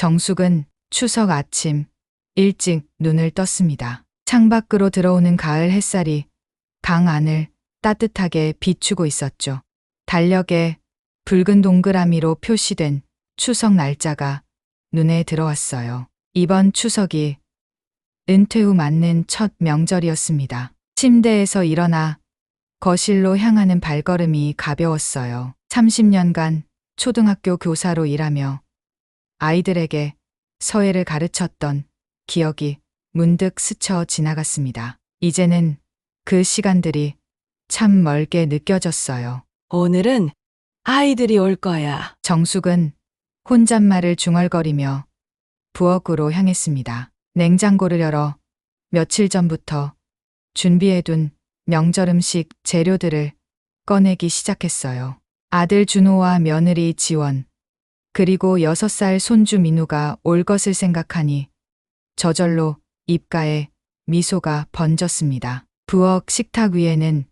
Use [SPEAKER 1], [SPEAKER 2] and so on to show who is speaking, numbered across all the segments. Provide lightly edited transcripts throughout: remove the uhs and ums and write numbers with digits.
[SPEAKER 1] 정숙은 추석 아침 일찍 눈을 떴습니다. 창밖으로 들어오는 가을 햇살이 방 안을 따뜻하게 비추고 있었죠. 달력에 붉은 동그라미로 표시된 추석 날짜가 눈에 들어왔어요. 이번 추석이 은퇴 후 맞는 첫 명절이었습니다. 침대에서 일어나 거실로 향하는 발걸음이 가벼웠어요. 30년간 초등학교 교사로 일하며 아이들에게 서예를 가르쳤던 기억이 문득 스쳐 지나갔습니다. 이제는 그 시간들이 참 멀게 느껴졌어요.
[SPEAKER 2] 오늘은 아이들이 올 거야.
[SPEAKER 1] 정숙은 혼잣말을 중얼거리며 부엌으로 향했습니다. 냉장고를 열어 며칠 전부터 준비해둔 명절 음식 재료들을 꺼내기 시작했어요. 아들 준호와 며느리 지원, 그리고 6살 손주 민우가 올 것을 생각하니 저절로 입가에 미소가 번졌습니다. 부엌 식탁 위에는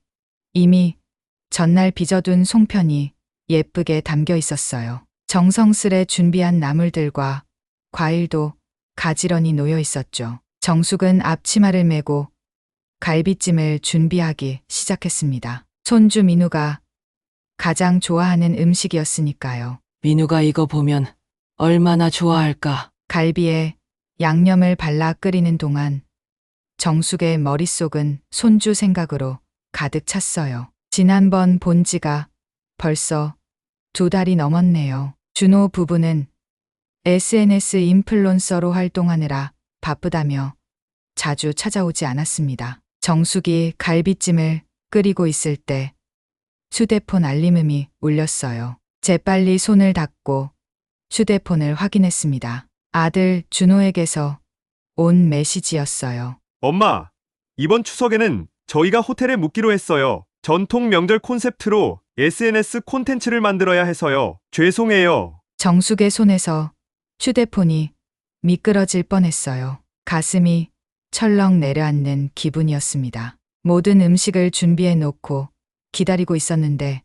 [SPEAKER 1] 이미 전날 빚어둔 송편이 예쁘게 담겨 있었어요. 정성스레 준비한 나물들과 과일도 가지런히 놓여 있었죠. 정숙은 앞치마를 메고 갈비찜을 준비하기 시작했습니다. 손주 민우가 가장 좋아하는 음식이었으니까요.
[SPEAKER 2] 민우가 이거 보면 얼마나 좋아할까?
[SPEAKER 1] 갈비에 양념을 발라 끓이는 동안 정숙의 머릿속은 손주 생각으로 가득 찼어요. 지난번 본 지가 벌써 2달이 넘었네요. 준호 부부는 SNS 인플루언서로 활동하느라 바쁘다며 자주 찾아오지 않았습니다. 정숙이 갈비찜을 끓이고 있을 때 휴대폰 알림음이 울렸어요. 재빨리 손을 닦고 휴대폰을 확인했습니다. 아들 준호에게서 온 메시지였어요.
[SPEAKER 3] 엄마, 이번 추석에는 저희가 호텔에 묵기로 했어요. 전통 명절 콘셉트로 SNS 콘텐츠를 만들어야 해서요. 죄송해요.
[SPEAKER 1] 정숙의 손에서 휴대폰이 미끄러질 뻔했어요. 가슴이 철렁 내려앉는 기분이었습니다. 모든 음식을 준비해 놓고 기다리고 있었는데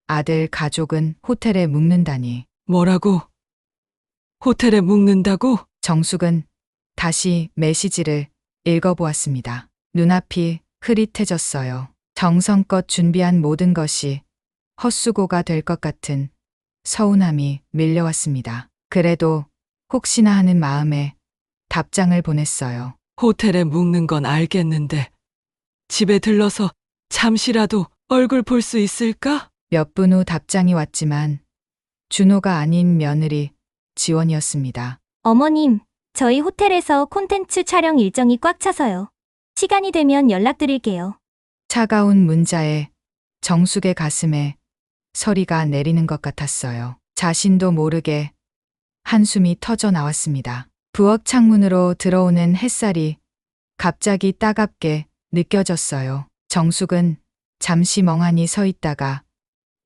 [SPEAKER 1] 아들 가족은 호텔에 묵는다니.
[SPEAKER 2] 뭐라고? 호텔에 묵는다고?
[SPEAKER 1] 정숙은 다시 메시지를 읽어보았습니다. 눈앞이 흐릿해졌어요. 정성껏 준비한 모든 것이 헛수고가 될 것 같은 서운함이 밀려왔습니다. 그래도 혹시나 하는 마음에 답장을 보냈어요.
[SPEAKER 2] 호텔에 묵는 건 알겠는데 집에 들러서 잠시라도 얼굴 볼 수 있을까?
[SPEAKER 1] 몇 분 후 답장이 왔지만 준호가 아닌 며느리 지원이었습니다.
[SPEAKER 4] 어머님, 저희 호텔에서 콘텐츠 촬영 일정이 꽉 차서요. 시간이 되면 연락드릴게요.
[SPEAKER 1] 차가운 문자에 정숙의 가슴에 서리가 내리는 것 같았어요. 자신도 모르게 한숨이 터져 나왔습니다. 부엌 창문으로 들어오는 햇살이 갑자기 따갑게 느껴졌어요. 정숙은 잠시 멍하니 서 있다가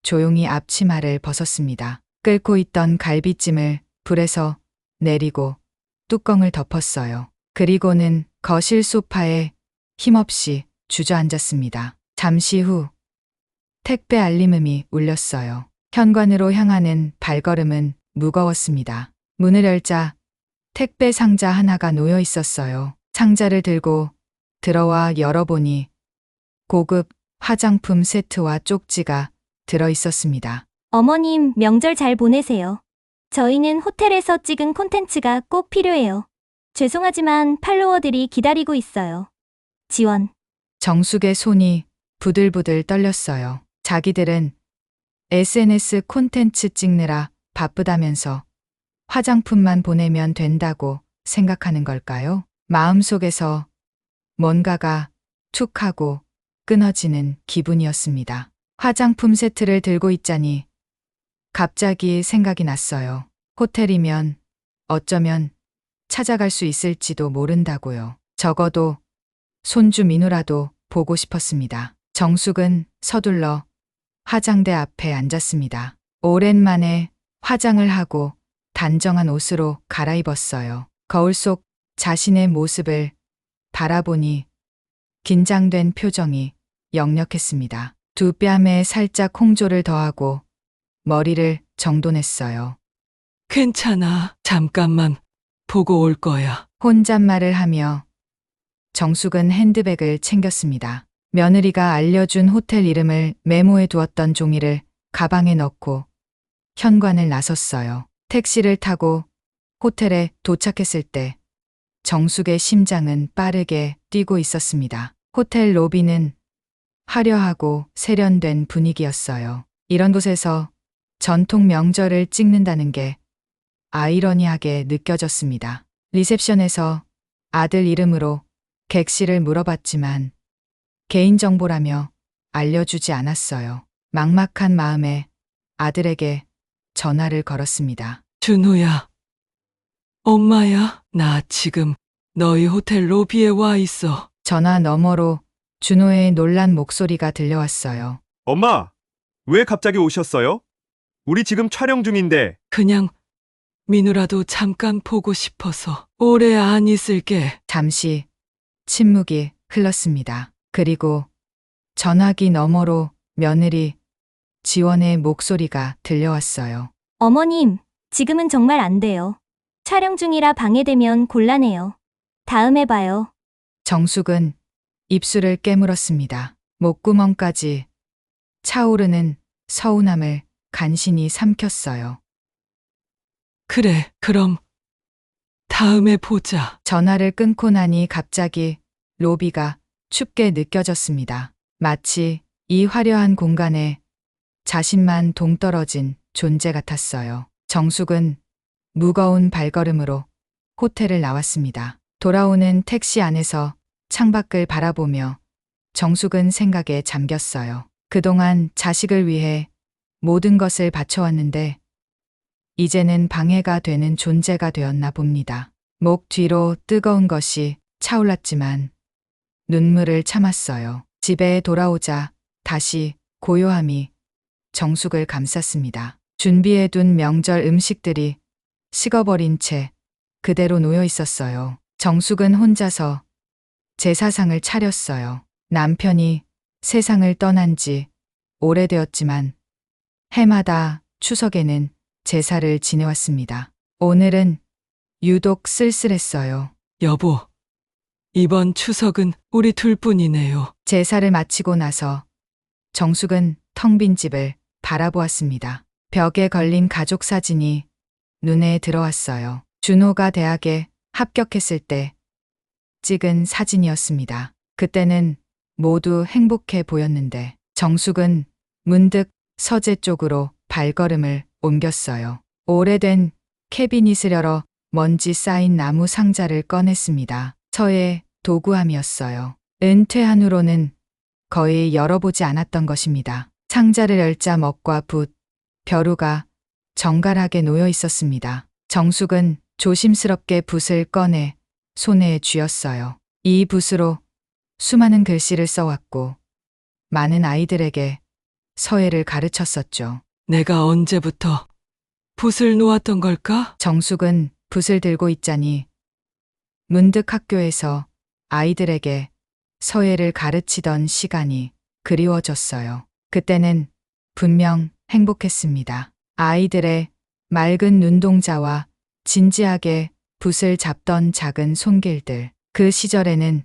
[SPEAKER 1] 조용히 앞치마를 벗었습니다. 끓고 있던 갈비찜을 불에서 내리고 뚜껑을 덮었어요. 그리고는 거실 소파에 힘없이 주저앉았습니다. 잠시 후 택배 알림음이 울렸어요. 현관으로 향하는 발걸음은 무거웠습니다. 문을 열자 택배 상자 하나가 놓여 있었어요. 상자를 들고 들어와 열어보니 고급 화장품 세트와 쪽지가 들어 있었습니다.
[SPEAKER 4] 어머님, 명절 잘 보내세요. 저희는 호텔에서 찍은 콘텐츠가 꼭 필요해요. 죄송하지만 팔로워들이 기다리고 있어요. 지원.
[SPEAKER 1] 정숙의 손이 부들부들 떨렸어요. 자기들은 SNS 콘텐츠 찍느라 바쁘다면서 화장품만 보내면 된다고 생각하는 걸까요? 마음속에서 뭔가가 툭 하고 끊어지는 기분이었습니다. 화장품 세트를 들고 있자니 갑자기 생각이 났어요. 호텔이면 어쩌면 찾아갈 수 있을지도 모른다고요. 적어도 손주 민우라도 보고 싶었습니다. 정숙은 서둘러 화장대 앞에 앉았습니다. 오랜만에 화장을 하고 단정한 옷으로 갈아입었어요. 거울 속 자신의 모습을 바라보니 긴장된 표정이 역력했습니다. 두 뺨에 살짝 홍조를 더하고 머리를 정돈했어요.
[SPEAKER 2] 괜찮아. 잠깐만 보고 올 거야.
[SPEAKER 1] 혼잣말을 하며 정숙은 핸드백을 챙겼습니다. 며느리가 알려준 호텔 이름을 메모해 두었던 종이를 가방에 넣고 현관을 나섰어요. 택시를 타고 호텔에 도착했을 때 정숙의 심장은 빠르게 뛰고 있었습니다. 호텔 로비는 화려하고 세련된 분위기였어요. 이런 곳에서 전통 명절을 찍는다는 게 아이러니하게 느껴졌습니다. 리셉션에서 아들 이름으로 객실을 물어봤지만 개인정보라며 알려주지 않았어요. 막막한 마음에 아들에게 전화를 걸었습니다.
[SPEAKER 2] 준호야. 엄마야. 나 지금 너희 호텔 로비에 와 있어.
[SPEAKER 1] 전화 너머로 준호의 놀란 목소리가 들려왔어요.
[SPEAKER 3] 엄마, 왜 갑자기 오셨어요? 우리 지금 촬영 중인데.
[SPEAKER 2] 그냥 민우라도 잠깐 보고 싶어서. 오래 안 있을게.
[SPEAKER 1] 잠시 침묵이 흘렀습니다. 그리고 전화기 너머로 며느리 지원의 목소리가 들려왔어요.
[SPEAKER 4] 어머님, 지금은 정말 안 돼요. 촬영 중이라 방해되면 곤란해요. 다음에 봐요.
[SPEAKER 1] 정숙은 입술을 깨물었습니다. 목구멍까지 차오르는 서운함을 간신히 삼켰어요.
[SPEAKER 2] 그래, 그럼 다음에 보자.
[SPEAKER 1] 전화를 끊고 나니 갑자기 로비가 춥게 느껴졌습니다. 마치 이 화려한 공간에 자신만 동떨어진 존재 같았어요. 정숙은 무거운 발걸음으로 호텔을 나왔습니다. 돌아오는 택시 안에서 창밖을 바라보며 정숙은 생각에 잠겼어요. 그동안 자식을 위해 모든 것을 바쳐왔는데 이제는 방해가 되는 존재가 되었나 봅니다. 목 뒤로 뜨거운 것이 차올랐지만 눈물을 참았어요. 집에 돌아오자 다시 고요함이 정숙을 감쌌습니다. 준비해둔 명절 음식들이 식어버린 채 그대로 놓여 있었어요. 정숙은 혼자서 제사상을 차렸어요. 남편이 세상을 떠난 지 오래되었지만 해마다 추석에는 제사를 지내왔습니다. 오늘은 유독 쓸쓸했어요.
[SPEAKER 2] 여보, 이번 추석은 우리 둘뿐이네요.
[SPEAKER 1] 제사를 마치고 나서 정숙은 텅 빈 집을 바라보았습니다. 벽에 걸린 가족 사진이 눈에 들어왔어요. 준호가 대학에 합격했을 때 찍은 사진이었습니다. 그때는 모두 행복해 보였는데 정숙은 문득 서재 쪽으로 발걸음을 옮겼어요. 오래된 캐비닛을 열어 먼지 쌓인 나무 상자를 꺼냈습니다. 서의 도구함이었어요. 은퇴한 후로는 거의 열어보지 않았던 것입니다. 상자를 열자 먹과 붓, 벼루가 정갈하게 놓여 있었습니다. 정숙은 조심스럽게 붓을 꺼내 손에 쥐었어요. 이 붓으로 수많은 글씨를 써왔고 많은 아이들에게 서예를 가르쳤었죠.
[SPEAKER 2] 내가 언제부터 붓을 놓았던 걸까?
[SPEAKER 1] 정숙은 붓을 들고 있자니 문득 학교에서 아이들에게 서예를 가르치던 시간이 그리워졌어요. 그때는 분명 행복했습니다. 아이들의 맑은 눈동자와 진지하게 붓을 잡던 작은 손길들. 그 시절에는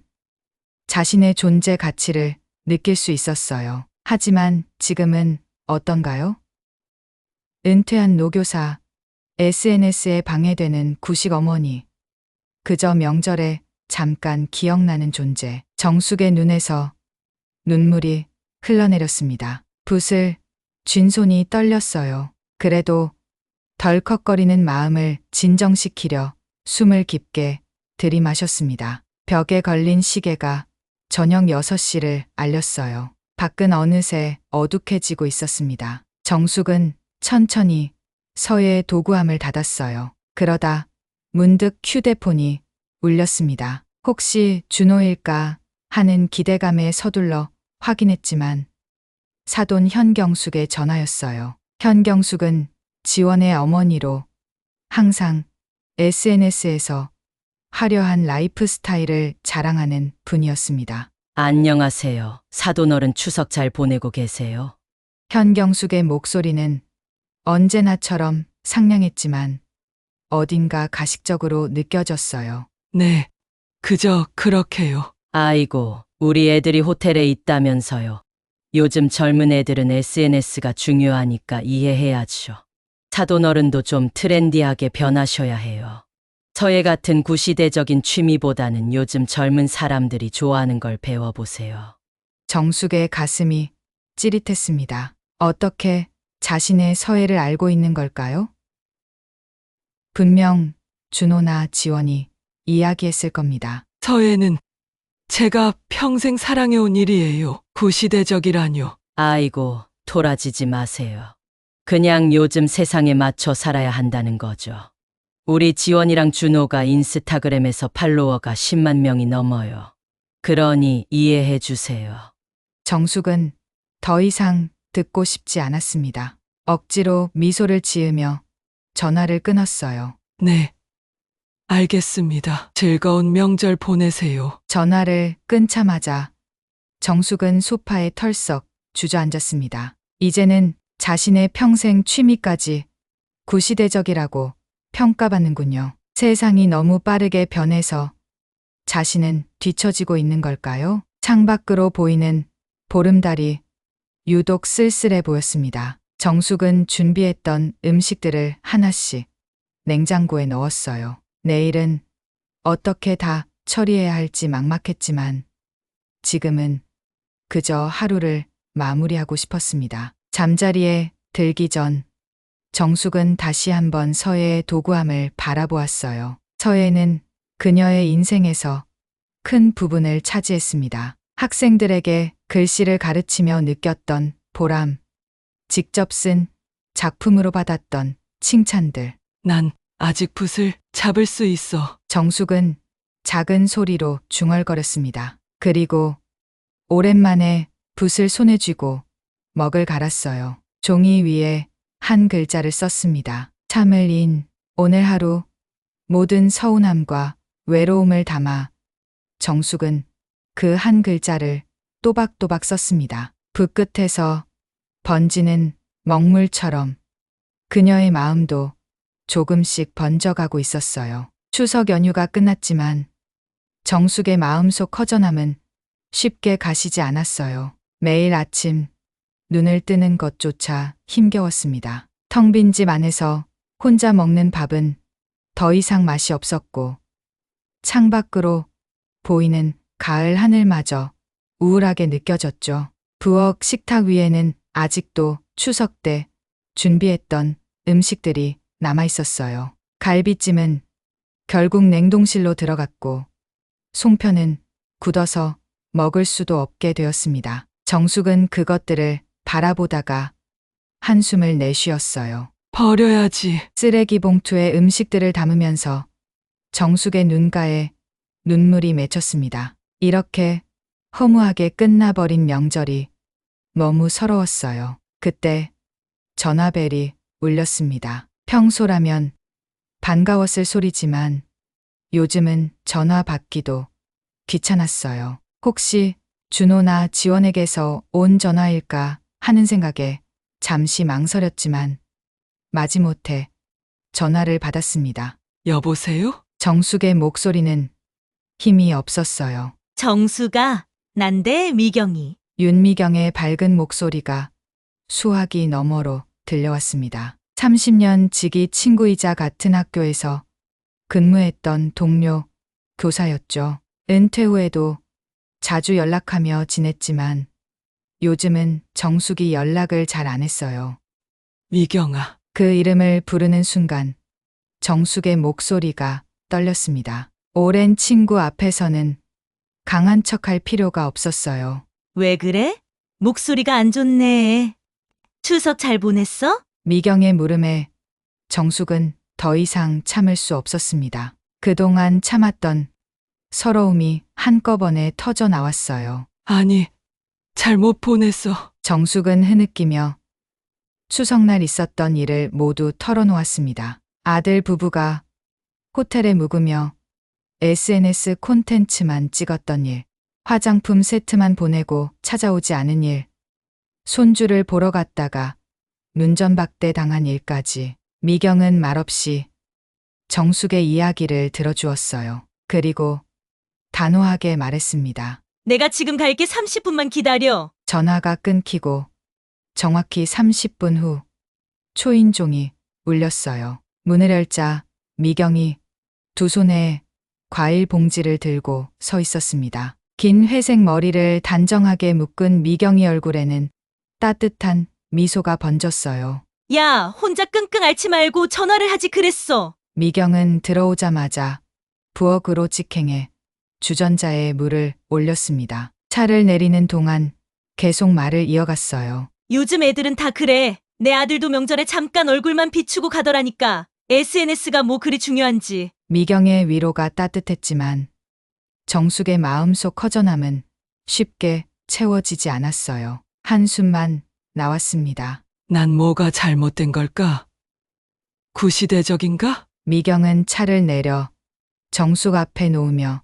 [SPEAKER 1] 자신의 존재 가치를 느낄 수 있었어요. 하지만 지금은 어떤가요? 은퇴한 노교사, SNS에 방해되는 구식 어머니, 그저 명절에 잠깐 기억나는 존재. 정숙의 눈에서 눈물이 흘러내렸습니다. 붓을 쥔 손이 떨렸어요. 그래도 덜컥거리는 마음을 진정시키려 숨을 깊게 들이마셨습니다. 벽에 걸린 시계가 저녁 6시를 알렸어요. 밖은 어느새 어둑해지고 있었습니다. 정숙은 천천히 서예의 도구함을 닫았어요. 그러다 문득 휴대폰이 울렸습니다. 혹시 준호일까 하는 기대감에 서둘러 확인했지만 사돈 현경숙의 전화였어요. 현경숙은 지원의 어머니로 항상 SNS에서 화려한 라이프 스타일을 자랑하는 분이었습니다.
[SPEAKER 5] 안녕하세요. 사돈어른 추석 잘 보내고 계세요?
[SPEAKER 1] 현경숙의 목소리는 언제나처럼 상냥했지만 어딘가 가식적으로 느껴졌어요.
[SPEAKER 2] 네, 그저 그렇게요.
[SPEAKER 5] 아이고, 우리 애들이 호텔에 있다면서요. 요즘 젊은 애들은 SNS가 중요하니까 이해해야죠. 사돈 어른도 좀 트렌디하게 변하셔야 해요. 저희 같은 구시대적인 취미보다는 요즘 젊은 사람들이 좋아하는 걸 배워보세요.
[SPEAKER 1] 정숙의 가슴이 찌릿했습니다. 어떻게 자신의 서해를 알고 있는 걸까요? 분명 준호나 지원이 이야기했을 겁니다.
[SPEAKER 2] 서예는 제가 평생 사랑해온 일이에요. 구시대적이라뇨.
[SPEAKER 5] 아이고, 토라지지 마세요. 그냥 요즘 세상에 맞춰 살아야 한다는 거죠. 우리 지원이랑 준호가 인스타그램에서 팔로워가 10만 명이 넘어요. 그러니 이해해 주세요.
[SPEAKER 1] 정숙은 더 이상 듣고 싶지 않았습니다. 억지로 미소를 지으며 전화를 끊었어요.
[SPEAKER 2] 네, 알겠습니다. 즐거운 명절 보내세요.
[SPEAKER 1] 전화를 끊자마자 정숙은 소파에 털썩 주저앉았습니다. 이제는 자신의 평생 취미까지 구시대적이라고 평가받는군요. 세상이 너무 빠르게 변해서 자신은 뒤처지고 있는 걸까요? 창밖으로 보이는 보름달이 유독 쓸쓸해 보였습니다. 정숙은 준비했던 음식들을 하나씩 냉장고에 넣었어요. 내일은 어떻게 다 처리해야 할지 막막했지만 지금은 그저 하루를 마무리하고 싶었습니다. 잠자리에 들기 전 정숙은 다시 한번 서예의 도구함을 바라보았어요. 서예는 그녀의 인생에서 큰 부분을 차지했습니다. 학생들에게 글씨를 가르치며 느꼈던 보람, 직접 쓴 작품으로 받았던 칭찬들.
[SPEAKER 2] 난 아직 붓을 잡을 수 있어.
[SPEAKER 1] 정숙은 작은 소리로 중얼거렸습니다. 그리고 오랜만에 붓을 손에 쥐고 먹을 갈았어요. 종이 위에 한 글자를 썼습니다. 참을 인. 오늘 하루 모든 서운함과 외로움을 담아 정숙은 그 한 글자를 또박또박 썼습니다. 붓끝에서 번지는 먹물처럼 그녀의 마음도 조금씩 번져가고 있었어요. 추석 연휴가 끝났지만 정숙의 마음속 허전함은 쉽게 가시지 않았어요. 매일 아침 눈을 뜨는 것조차 힘겨웠습니다. 텅 빈 집 안에서 혼자 먹는 밥은 더 이상 맛이 없었고 창밖으로 보이는 가을 하늘마저 우울하게 느껴졌죠. 부엌 식탁 위에는 아직도 추석 때 준비했던 음식들이 남아 있었어요. 갈비찜은 결국 냉동실로 들어갔고 송편은 굳어서 먹을 수도 없게 되었습니다. 정숙은 그것들을 바라보다가 한숨을 내쉬었어요.
[SPEAKER 2] 버려야지.
[SPEAKER 1] 쓰레기 봉투에 음식들을 담으면서 정숙의 눈가에 눈물이 맺혔습니다. 이렇게 허무하게 끝나버린 명절이 너무 서러웠어요. 그때 전화벨이 울렸습니다. 평소라면 반가웠을 소리지만 요즘은 전화 받기도 귀찮았어요. 혹시 준호나 지원에게서 온 전화일까 하는 생각에 잠시 망설였지만 마지못해 전화를 받았습니다.
[SPEAKER 2] 여보세요?
[SPEAKER 1] 정숙의 목소리는 힘이 없었어요.
[SPEAKER 6] 정수가 난데 미경이.
[SPEAKER 1] 윤미경의 밝은 목소리가 수화기 너머로 들려왔습니다. 30년 지기 친구이자 같은 학교에서 근무했던 동료 교사였죠. 은퇴 후에도 자주 연락하며 지냈지만 요즘은 정숙이 연락을 잘 안 했어요.
[SPEAKER 2] 미경아,
[SPEAKER 1] 그 이름을 부르는 순간 정숙의 목소리가 떨렸습니다. 오랜 친구 앞에서는 강한 척할 필요가 없었어요.
[SPEAKER 6] 왜 그래? 목소리가 안 좋네. 추석 잘 보냈어?
[SPEAKER 1] 미경의 물음에 정숙은 더 이상 참을 수 없었습니다. 그동안 참았던 서러움이 한꺼번에 터져 나왔어요.
[SPEAKER 2] 아니, 잘못 보냈어.
[SPEAKER 1] 정숙은 흐느끼며 추석날 있었던 일을 모두 털어놓았습니다. 아들 부부가 호텔에 묵으며 SNS 콘텐츠만 찍었던 일, 화장품 세트만 보내고 찾아오지 않은 일, 손주를 보러 갔다가 눈전박대 당한 일까지. 미경은 말없이 정숙의 이야기를 들어주었어요. 그리고 단호하게 말했습니다.
[SPEAKER 6] 내가 지금 갈게 30분만 기다려.
[SPEAKER 1] 전화가 끊기고 정확히 30분 후 초인종이 울렸어요. 문을 열자 미경이 두 손에 과일 봉지를 들고 서 있었습니다. 긴 회색 머리를 단정하게 묶은 미경이 얼굴에는 따뜻한 미소가 번졌어요.
[SPEAKER 6] 야, 혼자 끙끙 앓지 말고 전화를 하지 그랬어.
[SPEAKER 1] 미경은 들어오자마자 부엌으로 직행해 주전자에 물을 올렸습니다. 차를 내리는 동안 계속 말을 이어갔어요.
[SPEAKER 6] 요즘 애들은 다 그래. 내 아들도 명절에 잠깐 얼굴만 비추고 가더라니까. SNS가 뭐 그리 중요한지.
[SPEAKER 1] 미경의 위로가 따뜻했지만 정숙의 마음속 허전함은 쉽게 채워지지 않았어요. 한숨만 나왔습니다.
[SPEAKER 2] 난 뭐가 잘못된 걸까? 구시대적인가?
[SPEAKER 1] 미경은 차를 내려 정숙 앞에 놓으며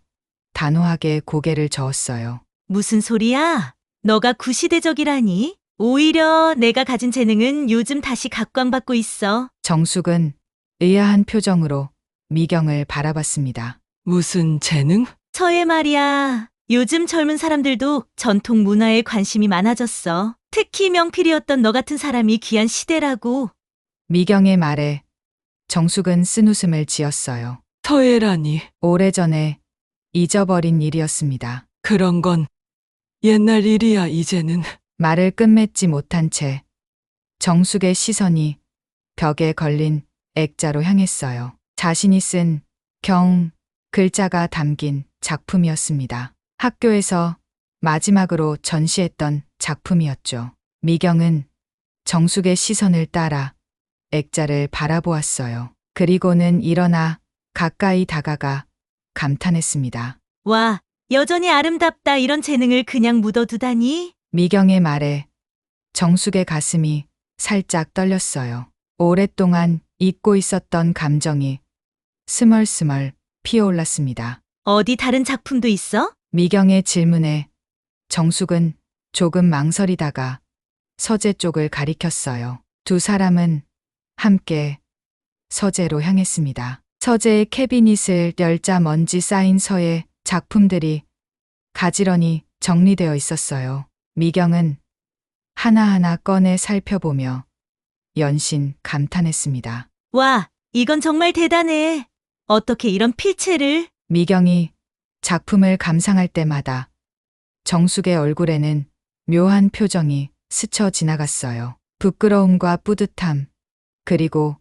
[SPEAKER 1] 단호하게 고개를 저었어요.
[SPEAKER 6] 무슨 소리야? 너가 구시대적이라니? 오히려 내가 가진 재능은 요즘 다시 각광받고 있어.
[SPEAKER 1] 정숙은 의아한 표정으로 미경을 바라봤습니다.
[SPEAKER 2] 무슨 재능?
[SPEAKER 6] 서예 말이야. 요즘 젊은 사람들도 전통 문화에 관심이 많아졌어. 특히 명필이었던 너 같은 사람이 귀한 시대라고.
[SPEAKER 1] 미경의 말에 정숙은 쓴웃음을 지었어요.
[SPEAKER 2] 서예라니.
[SPEAKER 1] 오래전에 잊어버린 일이었습니다.
[SPEAKER 2] 그런 건 옛날 일이야, 이제는.
[SPEAKER 1] 말을 끝맺지 못한 채 정숙의 시선이 벽에 걸린 액자로 향했어요. 자신이 쓴 경 글자가 담긴 작품이었습니다. 학교에서 마지막으로 전시했던 작품이었죠. 미경은 정숙의 시선을 따라 액자를 바라보았어요. 그리고는 일어나 가까이 다가가 감탄했습니다.
[SPEAKER 6] 와, 여전히 아름답다. 이런 재능을 그냥 묻어두다니.
[SPEAKER 1] 미경의 말에 정숙의 가슴이 살짝 떨렸어요. 오랫동안 잊고 있었던 감정이 스멀스멀 피어올랐습니다.
[SPEAKER 6] 어디 다른 작품도 있어?
[SPEAKER 1] 미경의 질문에 정숙은 조금 망설이다가 서재 쪽을 가리켰어요. 두 사람은 함께 서재로 향했습니다. 서재의 캐비닛을 열자 먼지 쌓인 서예 작품들이 가지런히 정리되어 있었어요. 미경은 하나하나 꺼내 살펴보며 연신 감탄했습니다.
[SPEAKER 6] 와, 이건 정말 대단해. 어떻게 이런 필체를?
[SPEAKER 1] 미경이 작품을 감상할 때마다 정숙의 얼굴에는 묘한 표정이 스쳐 지나갔어요. 부끄러움과 뿌듯함, 그리고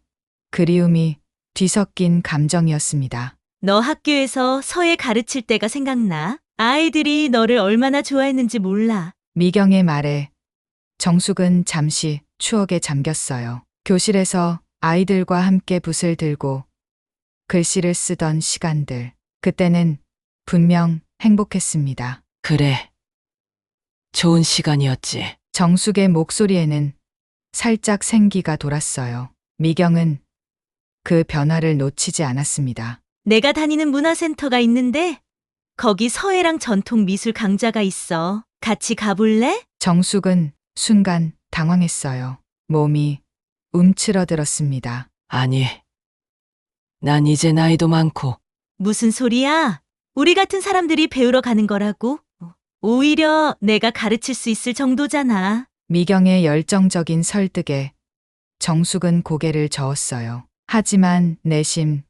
[SPEAKER 1] 그리움이 뒤섞인 감정이었습니다.
[SPEAKER 6] 너 학교에서 서예 가르칠 때가 생각나? 아이들이 너를 얼마나 좋아했는지 몰라.
[SPEAKER 1] 미경의 말에 정숙은 잠시 추억에 잠겼어요. 교실에서 아이들과 함께 붓을 들고 글씨를 쓰던 시간들. 그때는 분명 행복했습니다.
[SPEAKER 2] 그래. 좋은 시간이었지.
[SPEAKER 1] 정숙의 목소리에는 살짝 생기가 돌았어요. 미경은 그 변화를 놓치지 않았습니다.
[SPEAKER 6] 내가 다니는 문화센터가 있는데 거기 서예랑 전통 미술 강좌가 있어. 같이 가볼래?
[SPEAKER 1] 정숙은 순간 당황했어요. 몸이 움츠러들었습니다.
[SPEAKER 2] 아니. 난 이제 나이도 많고
[SPEAKER 6] 무슨 소리야? 우리 같은 사람들이 배우러 가는 거라고. 오히려 내가 가르칠 수 있을 정도잖아.
[SPEAKER 1] 미경의 열정적인 설득에 정숙은 고개를 저었어요. 하지만 내심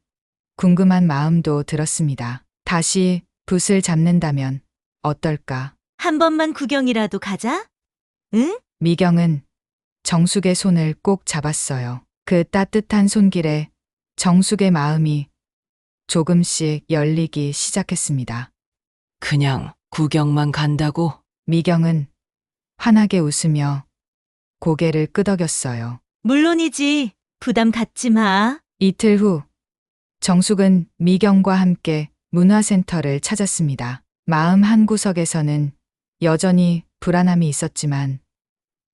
[SPEAKER 1] 궁금한 마음도 들었습니다. 다시 붓을 잡는다면 어떨까?
[SPEAKER 6] 한 번만 구경이라도 가자? 응?
[SPEAKER 1] 미경은 정숙의 손을 꼭 잡았어요. 그 따뜻한 손길에 정숙의 마음이 조금씩 열리기 시작했습니다.
[SPEAKER 2] 그냥 구경만 간다고?
[SPEAKER 1] 미경은 환하게 웃으며 고개를 끄덕였어요.
[SPEAKER 6] 물론이지. 부담 갖지 마.
[SPEAKER 1] 이틀 후 정숙은 미경과 함께 문화센터를 찾았습니다. 마음 한구석에서는 여전히 불안함이 있었지만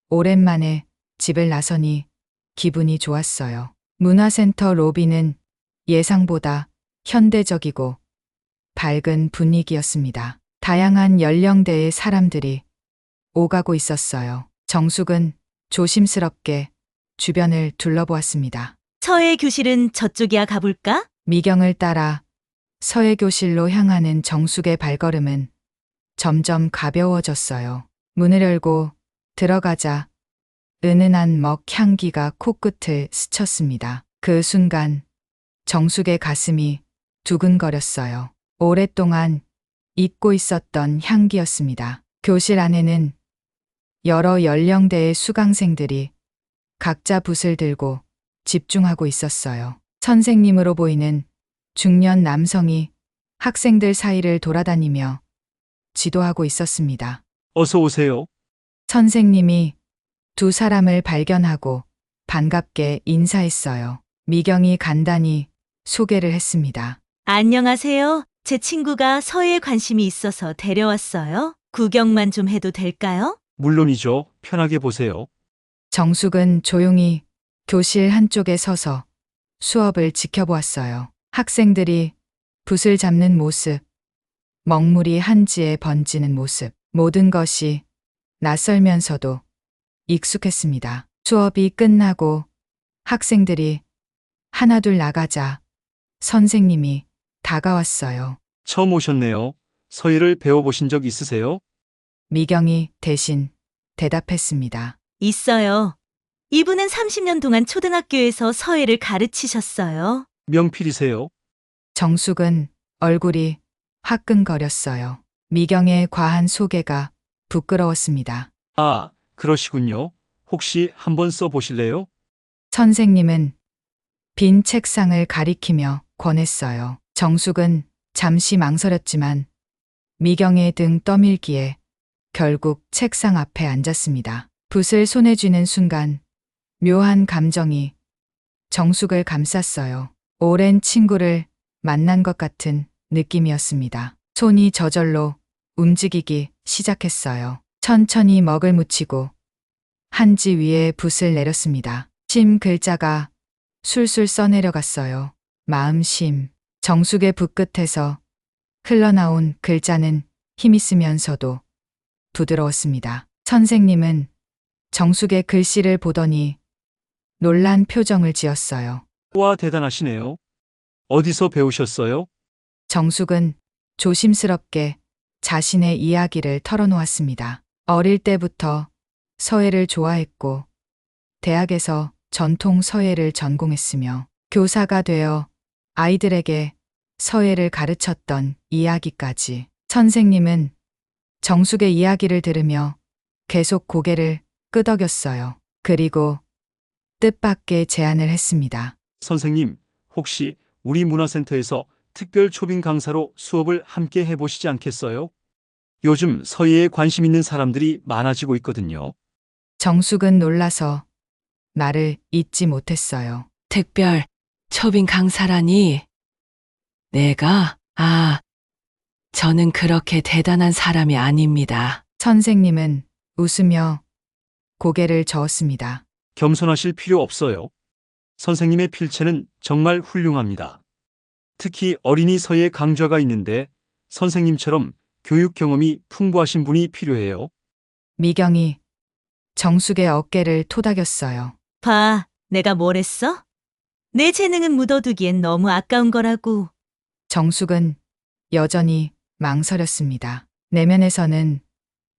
[SPEAKER 1] 오랜만에 집을 나서니 기분이 좋았어요. 문화센터 로비는 예상보다 현대적이고 밝은 분위기였습니다. 다양한 연령대의 사람들이 오가고 있었어요. 정숙은 조심스럽게 주변을 둘러보았습니다.
[SPEAKER 6] 서예 교실은 저쪽이야. 가볼까?
[SPEAKER 1] 미경을 따라 서예 교실로 향하는 정숙의 발걸음은 점점 가벼워졌어요. 문을 열고 들어가자 은은한 먹 향기가 코끝을 스쳤습니다. 그 순간 정숙의 가슴이 두근거렸어요. 오랫동안 잊고 있었던 향기였습니다. 교실 안에는 여러 연령대의 수강생들이 각자 붓을 들고 집중하고 있었어요. 선생님으로 보이는 중년 남성이 학생들 사이를 돌아다니며 지도하고 있었습니다.
[SPEAKER 7] 어서 오세요.
[SPEAKER 1] 선생님이 두 사람을 발견하고 반갑게 인사했어요. 미경이 간단히 소개를 했습니다.
[SPEAKER 6] 안녕하세요. 제 친구가 서예에 관심이 있어서 데려왔어요. 구경만 좀 해도 될까요?
[SPEAKER 7] 물론이죠. 편하게 보세요.
[SPEAKER 1] 정숙은 조용히 교실 한쪽에 서서 수업을 지켜보았어요. 학생들이 붓을 잡는 모습, 먹물이 한지에 번지는 모습, 모든 것이 낯설면서도 익숙했습니다. 수업이 끝나고 학생들이 하나둘 나가자 선생님이 다가왔어요.
[SPEAKER 7] 처음 오셨네요. 서예를 배워보신 적 있으세요?
[SPEAKER 1] 미경이 대신 대답했습니다.
[SPEAKER 6] 있어요. 이분은 30년 동안 초등학교에서 서예를 가르치셨어요.
[SPEAKER 7] 명필이세요?
[SPEAKER 1] 정숙은 얼굴이 화끈거렸어요. 미경의 과한 소개가 부끄러웠습니다.
[SPEAKER 7] 아, 그러시군요. 혹시 한번 써보실래요?
[SPEAKER 1] 선생님은 빈 책상을 가리키며 권했어요. 정숙은 잠시 망설였지만 미경의 등 떠밀기에 결국 책상 앞에 앉았습니다. 붓을 손에 쥐는 순간 묘한 감정이 정숙을 감쌌어요. 오랜 친구를 만난 것 같은 느낌이었습니다. 손이 저절로 움직이기 시작했어요. 천천히 먹을 묻히고 한지 위에 붓을 내렸습니다. 심 글자가 술술 써내려갔어요. 마음심. 정숙의 붓끝에서 흘러나온 글자는 힘있으면서도 부드러웠습니다. 선생님은 정숙의 글씨를 보더니 놀란 표정을 지었어요.
[SPEAKER 7] 와, 대단하시네요. 어디서 배우셨어요?
[SPEAKER 1] 정숙은 조심스럽게 자신의 이야기를 털어놓았습니다. 어릴 때부터 서예를 좋아했고 대학에서 전통 서예를 전공했으며 교사가 되어 아이들에게 서예를 가르쳤던 이야기까지. 선생님은 정숙의 이야기를 들으며 계속 고개를 끄덕였어요. 그리고 뜻밖의 제안을 했습니다.
[SPEAKER 7] 선생님, 혹시 우리 문화센터에서 특별 초빙 강사로 수업을 함께 해보시지 않겠어요? 요즘 서예에 관심 있는 사람들이 많아지고 있거든요.
[SPEAKER 1] 정숙은 놀라서 나를 잊지 못했어요.
[SPEAKER 2] 특별 초빙 강사라니. 저는 그렇게 대단한 사람이 아닙니다.
[SPEAKER 1] 선생님은 웃으며 고개를 저었습니다.
[SPEAKER 7] 겸손하실 필요 없어요. 선생님의 필체는 정말 훌륭합니다. 특히 어린이 서예 강좌가 있는데 선생님처럼 교육 경험이 풍부하신 분이 필요해요.
[SPEAKER 1] 미경이 정숙의 어깨를 토닥였어요.
[SPEAKER 6] 봐, 내가 뭘 했어? 내 재능은 묻어두기엔 너무 아까운 거라고.
[SPEAKER 1] 정숙은 여전히 망설였습니다. 내면에서는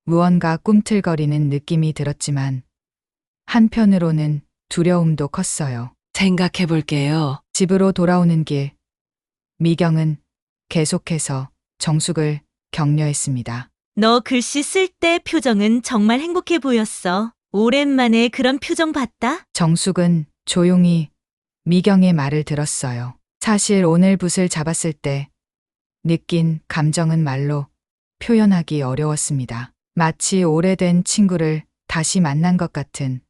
[SPEAKER 1] 무언가 꿈틀거리는 느낌이 들었지만 한편으로는 두려움도 컸어요.
[SPEAKER 2] 생각해 볼게요.
[SPEAKER 1] 집으로 돌아오는 길, 미경은 계속해서 정숙을 격려했습니다.
[SPEAKER 6] 너 글씨 쓸 때 표정은 정말 행복해 보였어. 오랜만에 그런 표정 봤다?
[SPEAKER 1] 정숙은 조용히 미경의 말을 들었어요. 사실 오늘 붓을 잡았을 때 느낀 감정은 말로 표현하기 어려웠습니다. 마치 오래된 친구를 다시 만난 것 같은,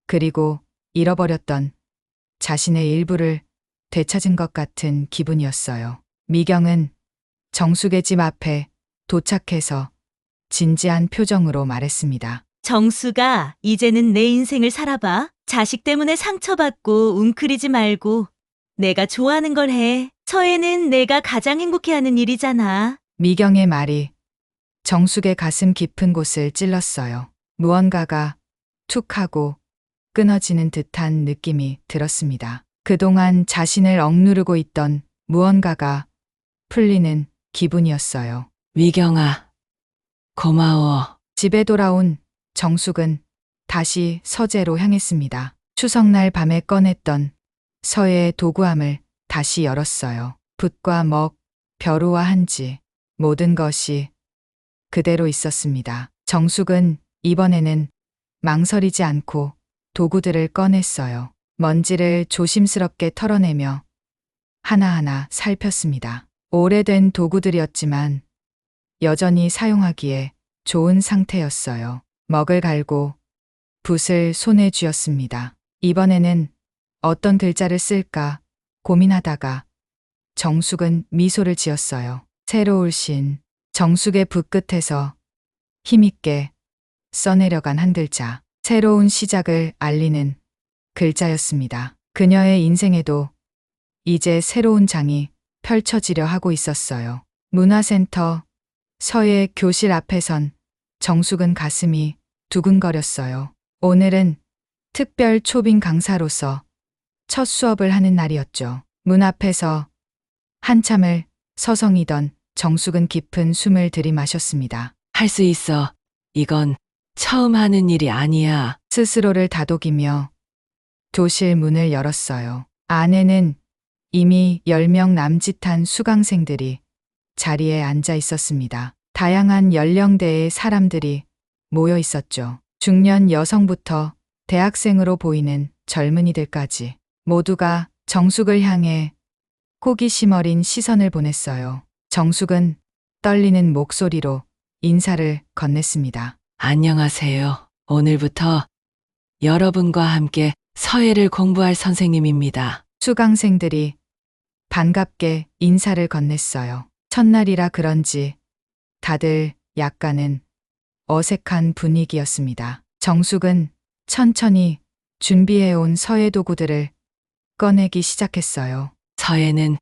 [SPEAKER 1] 그리고 잃어버렸던 자신의 일부를 되찾은 것 같은 기분이었어요. 미경은 정숙의 집 앞에 도착해서 진지한 표정으로 말했습니다.
[SPEAKER 6] 정수가 이제는 내 인생을 살아봐. 자식 때문에 상처받고 웅크리지 말고 내가 좋아하는 걸 해. 서예는 내가 가장 행복해하는 일이잖아.
[SPEAKER 1] 미경의 말이 정숙의 가슴 깊은 곳을 찔렀어요. 무언가가 툭 하고 끊어지는 듯한 느낌이 들었습니다. 그동안 자신을 억누르고 있던 무언가가 풀리는 기분이었어요.
[SPEAKER 2] 미경아, 고마워.
[SPEAKER 1] 집에 돌아온 정숙은 다시 서재로 향했습니다. 추석날 밤에 꺼냈던 서예의 도구함을 다시 열었어요. 붓과 먹, 벼루와 한지, 모든 것이 그대로 있었습니다. 정숙은 이번에는 망설이지 않고 도구들을 꺼냈어요. 먼지를 조심스럽게 털어내며 하나하나 살폈습니다. 오래된 도구들이었지만 여전히 사용하기에 좋은 상태였어요. 먹을 갈고 붓을 손에 쥐었습니다. 이번에는 어떤 글자를 쓸까 고민하다가 정숙은 미소를 지었어요. 새로울 신. 정숙의 붓끝에서 힘있게 써내려간 한 글자. 새로운 시작을 알리는 글자였습니다. 그녀의 인생에도 이제 새로운 장이 펼쳐지려 하고 있었어요. 문화센터 서예 교실 앞에선 정숙은 가슴이 두근거렸어요. 오늘은 특별 초빙 강사로서 첫 수업을 하는 날이었죠. 문 앞에서 한참을 서성이던 정숙은 깊은 숨을 들이마셨습니다.
[SPEAKER 2] 할 수 있어. 이건 처음 하는 일이 아니야.
[SPEAKER 1] 스스로를 다독이며 교실 문을 열었어요. 안에는 이미 10명 남짓한 수강생들이 자리에 앉아 있었습니다. 다양한 연령대의 사람들이 모여 있었죠. 중년 여성부터 대학생으로 보이는 젊은이들까지 모두가 정숙을 향해 호기심 어린 시선을 보냈어요. 정숙은 떨리는 목소리로 인사를 건넸습니다.
[SPEAKER 2] 안녕하세요. 오늘부터 여러분과 함께 서예를 공부할 선생님입니다.
[SPEAKER 1] 수강생들이 반갑게 인사를 건넸어요. 첫날이라 그런지 다들 약간은 어색한 분위기였습니다. 정숙은 천천히 준비해온 서예 도구들을 꺼내기 시작했어요.
[SPEAKER 2] 서예는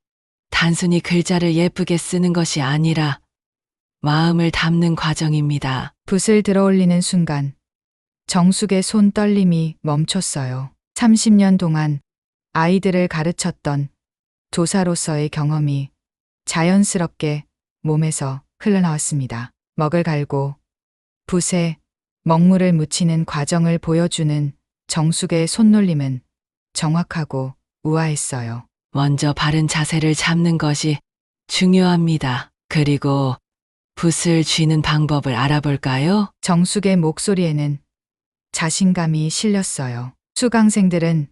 [SPEAKER 2] 단순히 글자를 예쁘게 쓰는 것이 아니라 마음을 담는 과정입니다.
[SPEAKER 1] 붓을 들어올리는 순간 정숙의 손 떨림이 멈췄어요. 30년 동안 아이들을 가르쳤던 교사로서의 경험이 자연스럽게 몸에서 흘러나왔습니다. 먹을 갈고 붓에 먹물을 묻히는 과정을 보여주는 정숙의 손놀림은 정확하고 우아했어요.
[SPEAKER 2] 먼저 바른 자세를 잡는 것이 중요합니다. 그리고 붓을 쥐는 방법을 알아볼까요?
[SPEAKER 1] 정숙의 목소리에는 자신감이 실렸어요. 수강생들은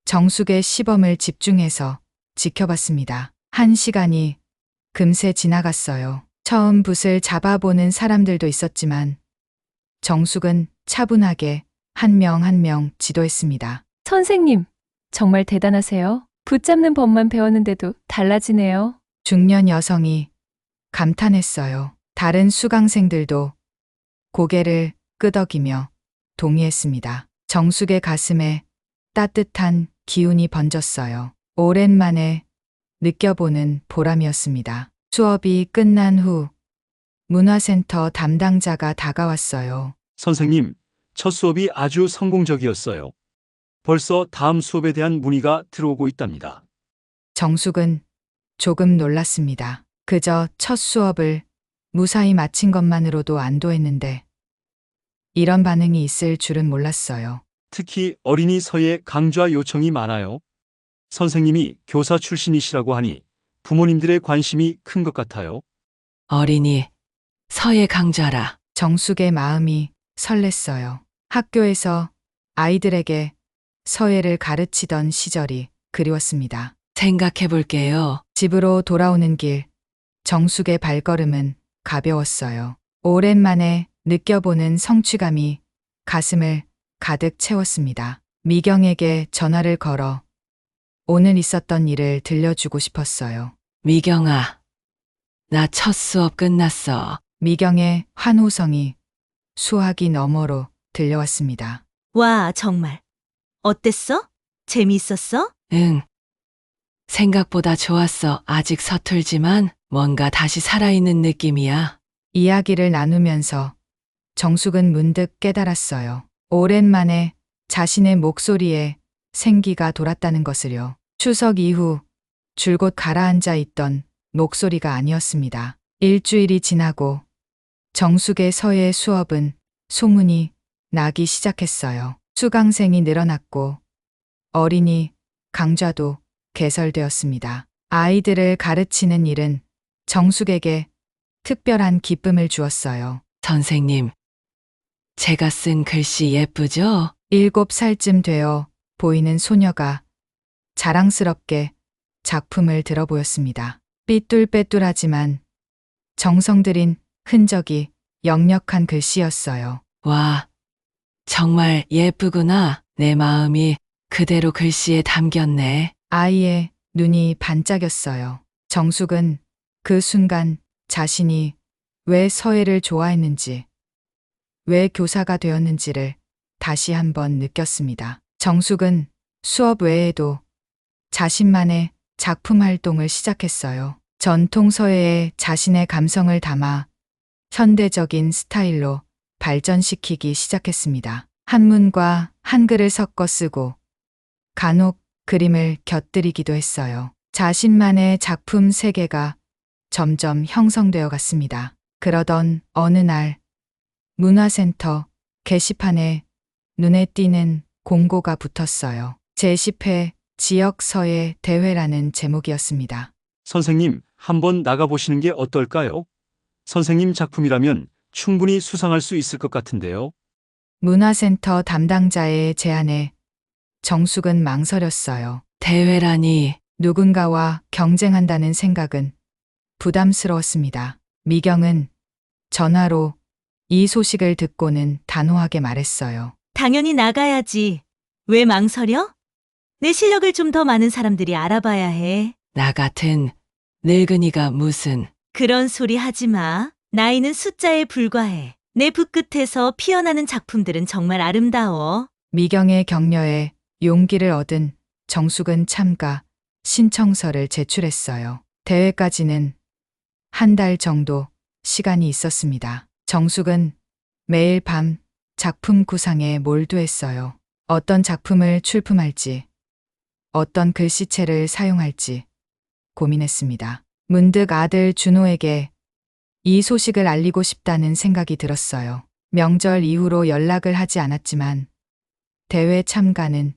[SPEAKER 1] 정숙의 시범을 집중해서 지켜봤습니다. 1시간이 금세 지나갔어요. 처음 붓을 잡아보는 사람들도 있었지만 정숙은 차분하게 한 명 한 명 지도했습니다.
[SPEAKER 8] 선생님, 정말 대단하세요. 붙잡는 법만 배웠는데도 달라지네요.
[SPEAKER 1] 중년 여성이 감탄했어요. 다른 수강생들도 고개를 끄덕이며 동의했습니다. 정숙의 가슴에 따뜻한 기운이 번졌어요. 오랜만에 느껴보는 보람이었습니다. 수업이 끝난 후 문화센터 담당자가 다가왔어요.
[SPEAKER 7] 선생님, 첫 수업이 아주 성공적이었어요. 벌써 다음 수업에 대한 문의가 들어오고 있답니다.
[SPEAKER 1] 정숙은 조금 놀랐습니다. 그저 첫 수업을 무사히 마친 것만으로도 안도했는데 이런 반응이 있을 줄은 몰랐어요.
[SPEAKER 7] 특히 어린이 서예 강좌 요청이 많아요. 선생님이 교사 출신이시라고 하니 부모님들의 관심이 큰 것 같아요.
[SPEAKER 2] 어린이 서예 강좌라.
[SPEAKER 1] 정숙의 마음이 설렜어요. 학교에서 아이들에게 서예를 가르치던 시절이 그리웠습니다.
[SPEAKER 2] 생각해 볼게요.
[SPEAKER 1] 집으로 돌아오는 길, 정숙의 발걸음은 가벼웠어요. 오랜만에 느껴보는 성취감이 가슴을 가득 채웠습니다. 미경에게 전화를 걸어 오늘 있었던 일을 들려주고 싶었어요.
[SPEAKER 2] 미경아, 나 첫 수업 끝났어.
[SPEAKER 1] 미경의 환호성이 수화기 너머로 들려왔습니다.
[SPEAKER 6] 와, 정말. 어땠어? 재미있었어?
[SPEAKER 2] 응. 생각보다 좋았어. 아직 서툴지만 뭔가 다시 살아있는 느낌이야.
[SPEAKER 1] 이야기를 나누면서 정숙은 문득 깨달았어요. 오랜만에 자신의 목소리에 생기가 돌았다는 것을요. 추석 이후 줄곧 가라앉아 있던 목소리가 아니었습니다. 일주일이 지나고 정숙의 서예 수업은 소문이 나기 시작했어요. 수강생이 늘어났고 어린이 강좌도 개설되었습니다. 아이들을 가르치는 일은 정숙에게 특별한 기쁨을 주었어요.
[SPEAKER 2] 선생님, 제가 쓴 글씨 예쁘죠?
[SPEAKER 1] 7살쯤 되어 보이는 소녀가 자랑스럽게 작품을 들어 보였습니다. 삐뚤빼뚤하지만 정성 들인 흔적이 역력한 글씨였어요.
[SPEAKER 2] 와, 정말 예쁘구나. 내 마음이 그대로 글씨에 담겼네.
[SPEAKER 1] 아이의 눈이 반짝였어요. 정숙은 그 순간 자신이 왜 서예를 좋아했는지, 왜 교사가 되었는지를 다시 한번 느꼈습니다. 정숙은 수업 외에도 자신만의 작품 활동을 시작했어요. 전통 서예에 자신의 감성을 담아 현대적인 스타일로 발전시키기 시작했습니다. 한문과 한글을 섞어 쓰고 간혹 그림을 곁들이기도 했어요. 자신만의 작품 세계가 점점 형성되어 갔습니다. 그러던 어느 날 문화센터 게시판에 눈에 띄는 공고가 붙었어요. 제10회 지역 서예 대회라는 제목이었습니다.
[SPEAKER 7] 선생님, 한번 나가보시는 게 어떨까요? 선생님 작품이라면 충분히 수상할 수 있을 것 같은데요.
[SPEAKER 1] 문화센터 담당자의 제안에 정숙은 망설였어요.
[SPEAKER 2] 대회라니.
[SPEAKER 1] 누군가와 경쟁한다는 생각은 부담스러웠습니다. 미경은 전화로 이 소식을 듣고는 단호하게 말했어요.
[SPEAKER 6] 당연히 나가야지. 왜 망설여? 내 실력을 좀 더 많은 사람들이 알아봐야 해.
[SPEAKER 2] 나 같은 늙은이가 무슨.
[SPEAKER 6] 그런 소리 하지 마. 나이는 숫자에 불과해. 내 붓끝에서 피어나는 작품들은 정말 아름다워.
[SPEAKER 1] 미경의 격려에 용기를 얻은 정숙은 참가 신청서를 제출했어요. 대회까지는 한 달 정도 시간이 있었습니다. 정숙은 매일 밤 작품 구상에 몰두했어요. 어떤 작품을 출품할지, 어떤 글씨체를 사용할지 고민했습니다. 문득 아들 준호에게 이 소식을 알리고 싶다는 생각이 들었어요. 명절 이후로 연락을 하지 않았지만 대회 참가는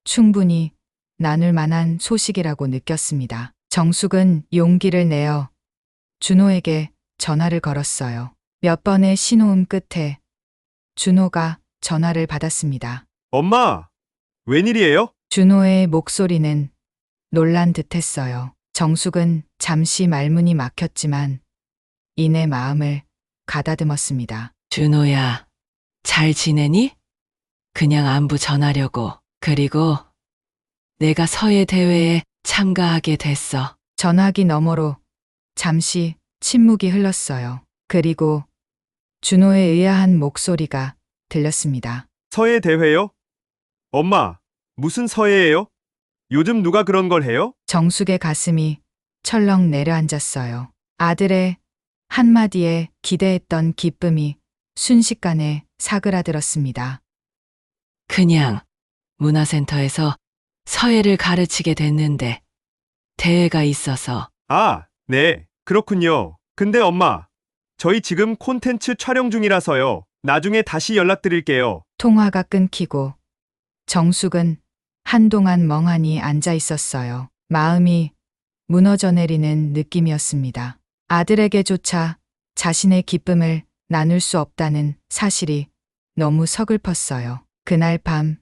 [SPEAKER 1] 충분히 나눌 만한 소식이라고 느꼈습니다. 정숙은 용기를 내어 준호에게 전화를 걸었어요. 몇 번의 신호음 끝에 준호가 전화를 받았습니다.
[SPEAKER 3] 엄마, 웬일이에요?
[SPEAKER 1] 준호의 목소리는 놀란 듯했어요. 정숙은 잠시 말문이 막혔지만 이내 마음을 가다듬었습니다.
[SPEAKER 2] 준호야, 잘 지내니? 그냥 안부 전하려고. 그리고 내가 서예 대회에 참가하게 됐어.
[SPEAKER 1] 전화기 너머로 잠시 침묵이 흘렀어요. 그리고 준호의 의아한 목소리가 들렸습니다.
[SPEAKER 3] 서예 대회요? 엄마, 무슨 서예예요? 요즘 누가 그런 걸 해요?
[SPEAKER 1] 정숙의 가슴이 철렁 내려앉았어요. 아들의 한마디에 기대했던 기쁨이 순식간에 사그라들었습니다.
[SPEAKER 2] 그냥 문화센터에서 서예를 가르치게 됐는데 대회가 있어서.
[SPEAKER 3] 아, 네, 그렇군요. 근데 엄마, 저희 지금 콘텐츠 촬영 중이라서요. 나중에 다시 연락드릴게요.
[SPEAKER 1] 통화가 끊기고 정숙은 한동안 멍하니 앉아 있었어요. 마음이 무너져 내리는 느낌이었습니다. 아들에게조차 자신의 기쁨을 나눌 수 없다는 사실이 너무 서글펐어요. 그날 밤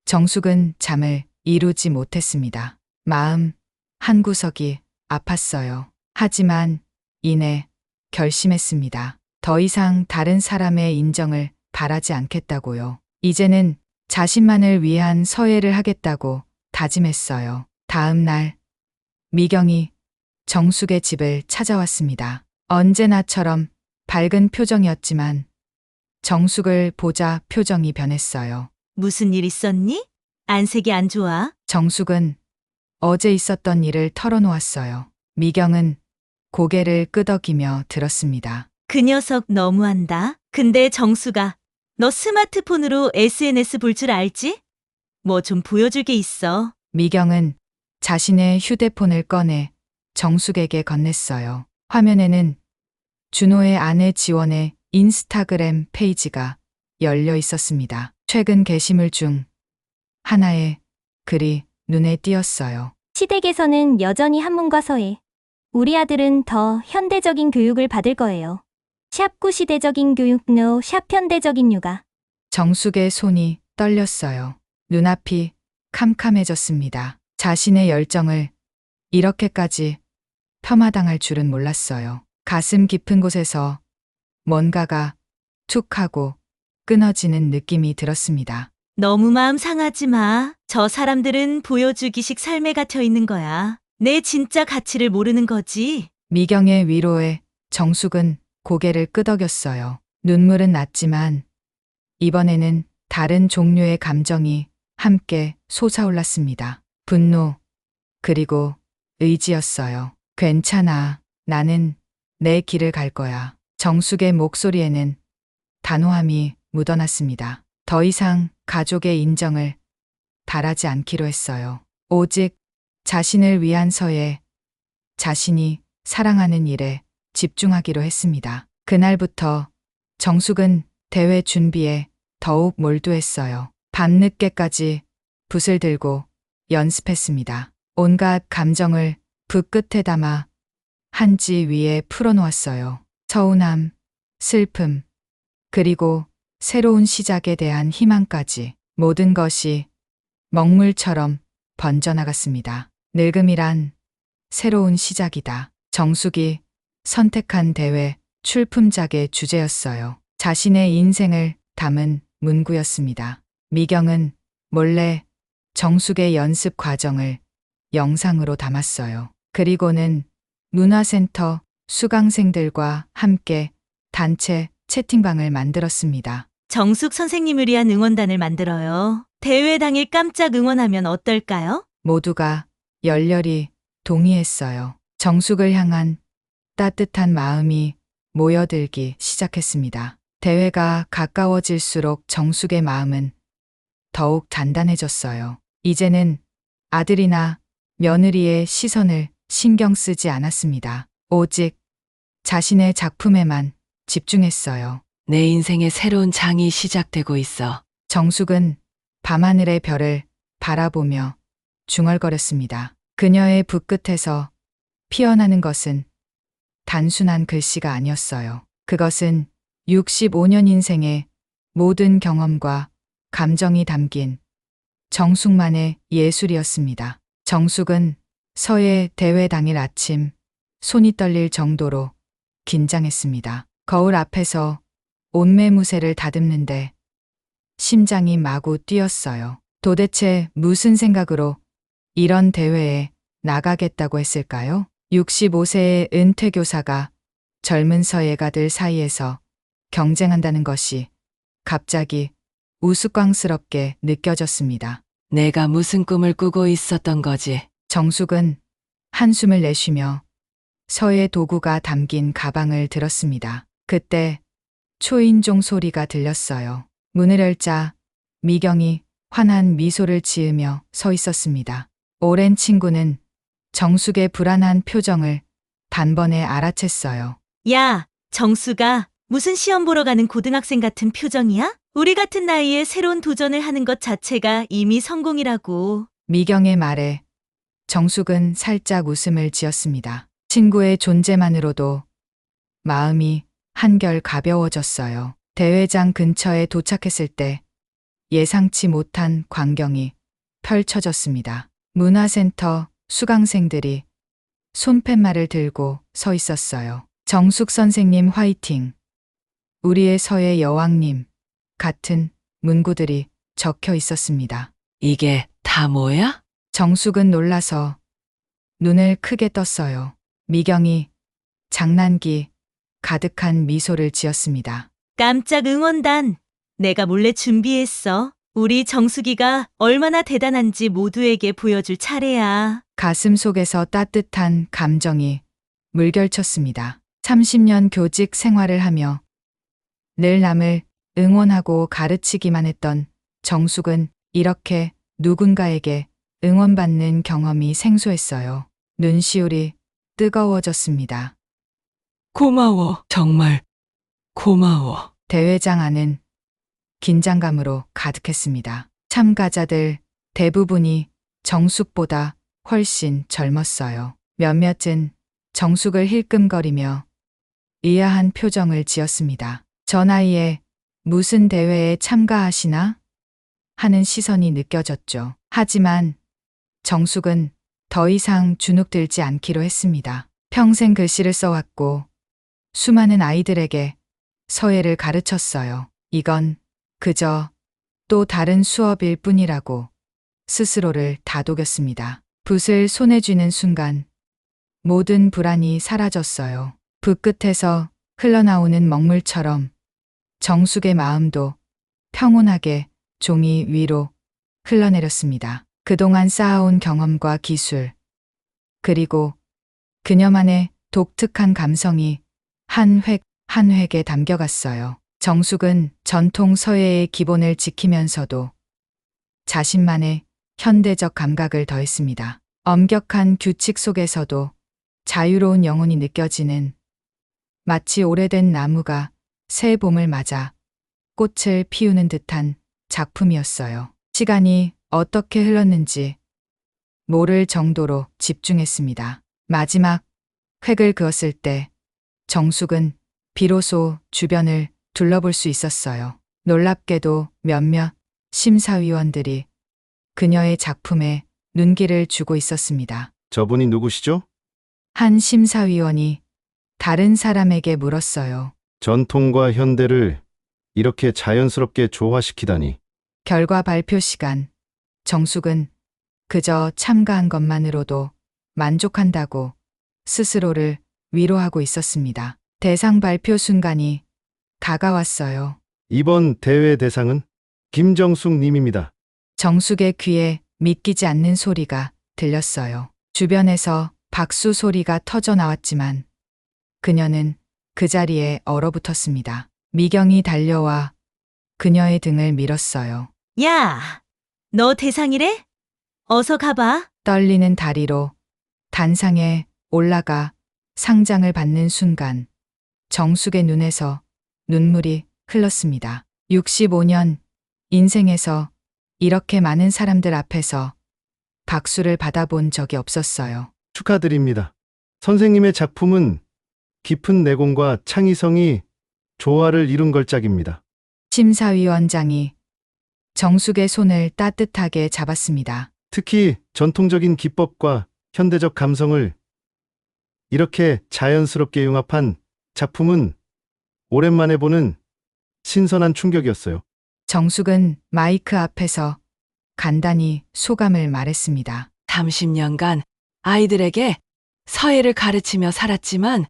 [SPEAKER 1] 정숙은 잠을 이루지 못했습니다. 마음 한구석이 아팠어요. 하지만 이내 결심했습니다. 더 이상 다른 사람의 인정을 바라지 않겠다고요. 이제는 자신만을 위한 서예를 하겠다고 다짐했어요. 다음 날 미경이 정숙의 집을 찾아왔습니다. 언제나처럼 밝은 표정이었지만 정숙을 보자 표정이 변했어요.
[SPEAKER 6] 무슨 일 있었니? 안색이 안 좋아?
[SPEAKER 1] 정숙은 어제 있었던 일을 털어놓았어요. 미경은 고개를 끄덕이며 들었습니다.
[SPEAKER 6] 그 녀석 너무한다. 근데 정수가 너 스마트폰으로 SNS 볼 줄 알지? 뭐 좀 보여줄 게 있어.
[SPEAKER 1] 미경은 자신의 휴대폰을 꺼내 정숙에게 건넸어요. 화면에는 준호의 아내 지원의 인스타그램 페이지가 열려 있었습니다. 최근 게시물 중 하나의 글이 눈에 띄었어요.
[SPEAKER 4] 시댁에서는 여전히 한문과 서예. 우리 아들은 더 현대적인 교육을 받을 거예요. 샵 구시대적인 교육, 노 샵 현대적인 육아.
[SPEAKER 1] 정숙의 손이 떨렸어요. 눈앞이 캄캄해졌습니다. 자신의 열정을 이렇게까지 폄하당할 줄은 몰랐어요. 가슴 깊은 곳에서 뭔가가 툭 하고 끊어지는 느낌이 들었습니다.
[SPEAKER 6] 너무 마음 상하지 마. 저 사람들은 보여주기식 삶에 갇혀 있는 거야. 내 진짜 가치를 모르는 거지.
[SPEAKER 1] 미경의 위로에 정숙은 고개를 끄덕였어요. 눈물은 났지만 이번에는 다른 종류의 감정이 함께 솟아올랐습니다. 분노, 그리고 의지였어요. 괜찮아. 나는 내 길을 갈 거야. 정숙의 목소리에는 단호함이 묻어났습니다. 더 이상 가족의 인정을 바라지 않기로 했어요. 오직 자신을 위한 서예, 자신이 사랑하는 일에 집중하기로 했습니다. 그날부터 정숙은 대회 준비에 더욱 몰두했어요. 밤늦게까지 붓을 들고 연습했습니다. 온갖 감정을 붓 끝에 담아 한지 위에 풀어놓았어요. 서운함, 슬픔, 그리고 새로운 시작에 대한 희망까지 모든 것이 먹물처럼 번져나갔습니다. 늙음이란 새로운 시작이다. 정숙이 선택한 대회 출품작의 주제였어요. 자신의 인생을 담은 문구였습니다. 미경은 몰래 정숙의 연습 과정을 영상으로 담았어요. 그리고는 문화센터 수강생들과 함께 단체 채팅방을 만들었습니다.
[SPEAKER 6] 정숙 선생님을 위한 응원단을 만들어요. 대회 당일 깜짝 응원하면 어떨까요?
[SPEAKER 1] 모두가 열렬히 동의했어요. 정숙을 향한 따뜻한 마음이 모여들기 시작했습니다. 대회가 가까워질수록 정숙의 마음은 더욱 단단해졌어요. 이제는 아들이나 며느리의 시선을 신경 쓰지 않았습니다. 오직 자신의 작품에만 집중했어요.
[SPEAKER 2] 내 인생의 새로운 장이 시작되고 있어.
[SPEAKER 1] 정숙은 밤하늘의 별을 바라보며 중얼거렸습니다. 그녀의 붓끝에서 피어나는 것은 단순한 글씨가 아니었어요. 그것은 65년 인생의 모든 경험과 감정이 담긴 정숙만의 예술이었습니다. 정숙은 서예 대회 당일 아침 손이 떨릴 정도로 긴장했습니다. 거울 앞에서 옷매무새를 다듬는데 심장이 마구 뛰었어요. 도대체 무슨 생각으로 이런 대회에 나가겠다고 했을까요? 65세의 은퇴교사가 젊은 서예가들 사이에서 경쟁한다는 것이 갑자기 우스꽝스럽게 느껴졌습니다.
[SPEAKER 2] 내가 무슨 꿈을 꾸고 있었던 거지.
[SPEAKER 1] 정숙은 한숨을 내쉬며 서예 도구가 담긴 가방을 들었습니다. 그때 초인종 소리가 들렸어요. 문을 열자 미경이 환한 미소를 지으며 서 있었습니다. 오랜 친구는 정숙의 불안한 표정을 단번에 알아챘어요.
[SPEAKER 6] 야, 정수가 무슨 시험 보러 가는 고등학생 같은 표정이야? 우리 같은 나이에 새로운 도전을 하는 것 자체가 이미 성공이라고.
[SPEAKER 1] 미경의 말에 정숙은 살짝 웃음을 지었습니다. 친구의 존재만으로도 마음이 한결 가벼워졌어요. 대회장 근처에 도착했을 때 예상치 못한 광경이 펼쳐졌습니다. 문화센터 수강생들이 손팻말을 들고 서 있었어요. 정숙 선생님 화이팅! 우리의 서예 여왕님! 같은 문구들이 적혀 있었습니다.
[SPEAKER 2] 이게 다 뭐야?
[SPEAKER 1] 정숙은 놀라서 눈을 크게 떴어요. 미경이 장난기 가득한 미소를 지었습니다.
[SPEAKER 6] 깜짝 응원단. 내가 몰래 준비했어. 우리 정수기가 얼마나 대단한지 모두에게 보여줄 차례야.
[SPEAKER 1] 가슴 속에서 따뜻한 감정이 물결쳤습니다. 30년 교직 생활을 하며 늘 남을 응원하고 가르치기만 했던 정숙은 이렇게 누군가에게 응원받는 경험이 생소했어요. 눈시울이 뜨거워졌습니다.
[SPEAKER 2] 고마워. 정말 고마워.
[SPEAKER 1] 대회장 안은 긴장감으로 가득했습니다. 참가자들 대부분이 정숙보다 훨씬 젊었어요. 몇몇은 정숙을 힐끔거리며 의아한 표정을 지었습니다. 저 나이에 무슨 대회에 참가하시나? 하는 시선이 느껴졌죠. 하지만 정숙은 더 이상 주눅들지 않기로 했습니다. 평생 글씨를 써왔고 수많은 아이들에게 서예를 가르쳤어요. 이건 그저 또 다른 수업일 뿐이라고 스스로를 다독였습니다. 붓을 손에 쥐는 순간 모든 불안이 사라졌어요. 붓 끝에서 흘러나오는 먹물처럼 정숙의 마음도 평온하게 종이 위로 흘러내렸습니다. 그동안 쌓아온 경험과 기술, 그리고 그녀만의 독특한 감성이 한 획 한 획에 담겨갔어요. 정숙은 전통 서예의 기본을 지키면서도 자신만의 현대적 감각을 더했습니다. 엄격한 규칙 속에서도 자유로운 영혼이 느껴지는, 마치 오래된 나무가 새 봄을 맞아 꽃을 피우는 듯한 작품이었어요. 시간이 어떻게 흘렀는지 모를 정도로 집중했습니다. 마지막 획을 그었을 때 정숙은 비로소 주변을 둘러볼 수 있었어요. 놀랍게도 몇몇 심사위원들이 그녀의 작품에 눈길을 주고 있었습니다.
[SPEAKER 9] 저분이 누구시죠?
[SPEAKER 1] 한 심사위원이 다른 사람에게 물었어요.
[SPEAKER 9] 전통과 현대를 이렇게 자연스럽게 조화시키다니.
[SPEAKER 1] 결과 발표 시간. 정숙은 그저 참가한 것만으로도 만족한다고 스스로를 위로하고 있었습니다. 대상 발표 순간이 다가왔어요.
[SPEAKER 9] 이번 대회 대상은 김정숙 님입니다.
[SPEAKER 1] 정숙의 귀에 믿기지 않는 소리가 들렸어요. 주변에서 박수 소리가 터져 나왔지만 그녀는 그 자리에 얼어붙었습니다. 미경이 달려와 그녀의 등을 밀었어요.
[SPEAKER 6] 야, 너 대상이래? 어서 가봐.
[SPEAKER 1] 떨리는 다리로 단상에 올라가 상장을 받는 순간 정숙의 눈에서 눈물이 흘렀습니다. 65년 인생에서 이렇게 많은 사람들 앞에서 박수를 받아본 적이 없었어요.
[SPEAKER 9] 축하드립니다. 선생님의 작품은 깊은 내공과 창의성이 조화를 이룬 걸작입니다.
[SPEAKER 1] 심사위원장이 정숙의 손을 따뜻하게 잡았습니다.
[SPEAKER 9] 특히 전통적인 기법과 현대적 감성을 이렇게 자연스럽게 융합한 작품은 오랜만에 보는 신선한 충격이었어요.
[SPEAKER 1] 정숙은 마이크 앞에서 간단히 소감을 말했습니다.
[SPEAKER 2] 30년간 아이들에게 서예를 가르치며 살았지만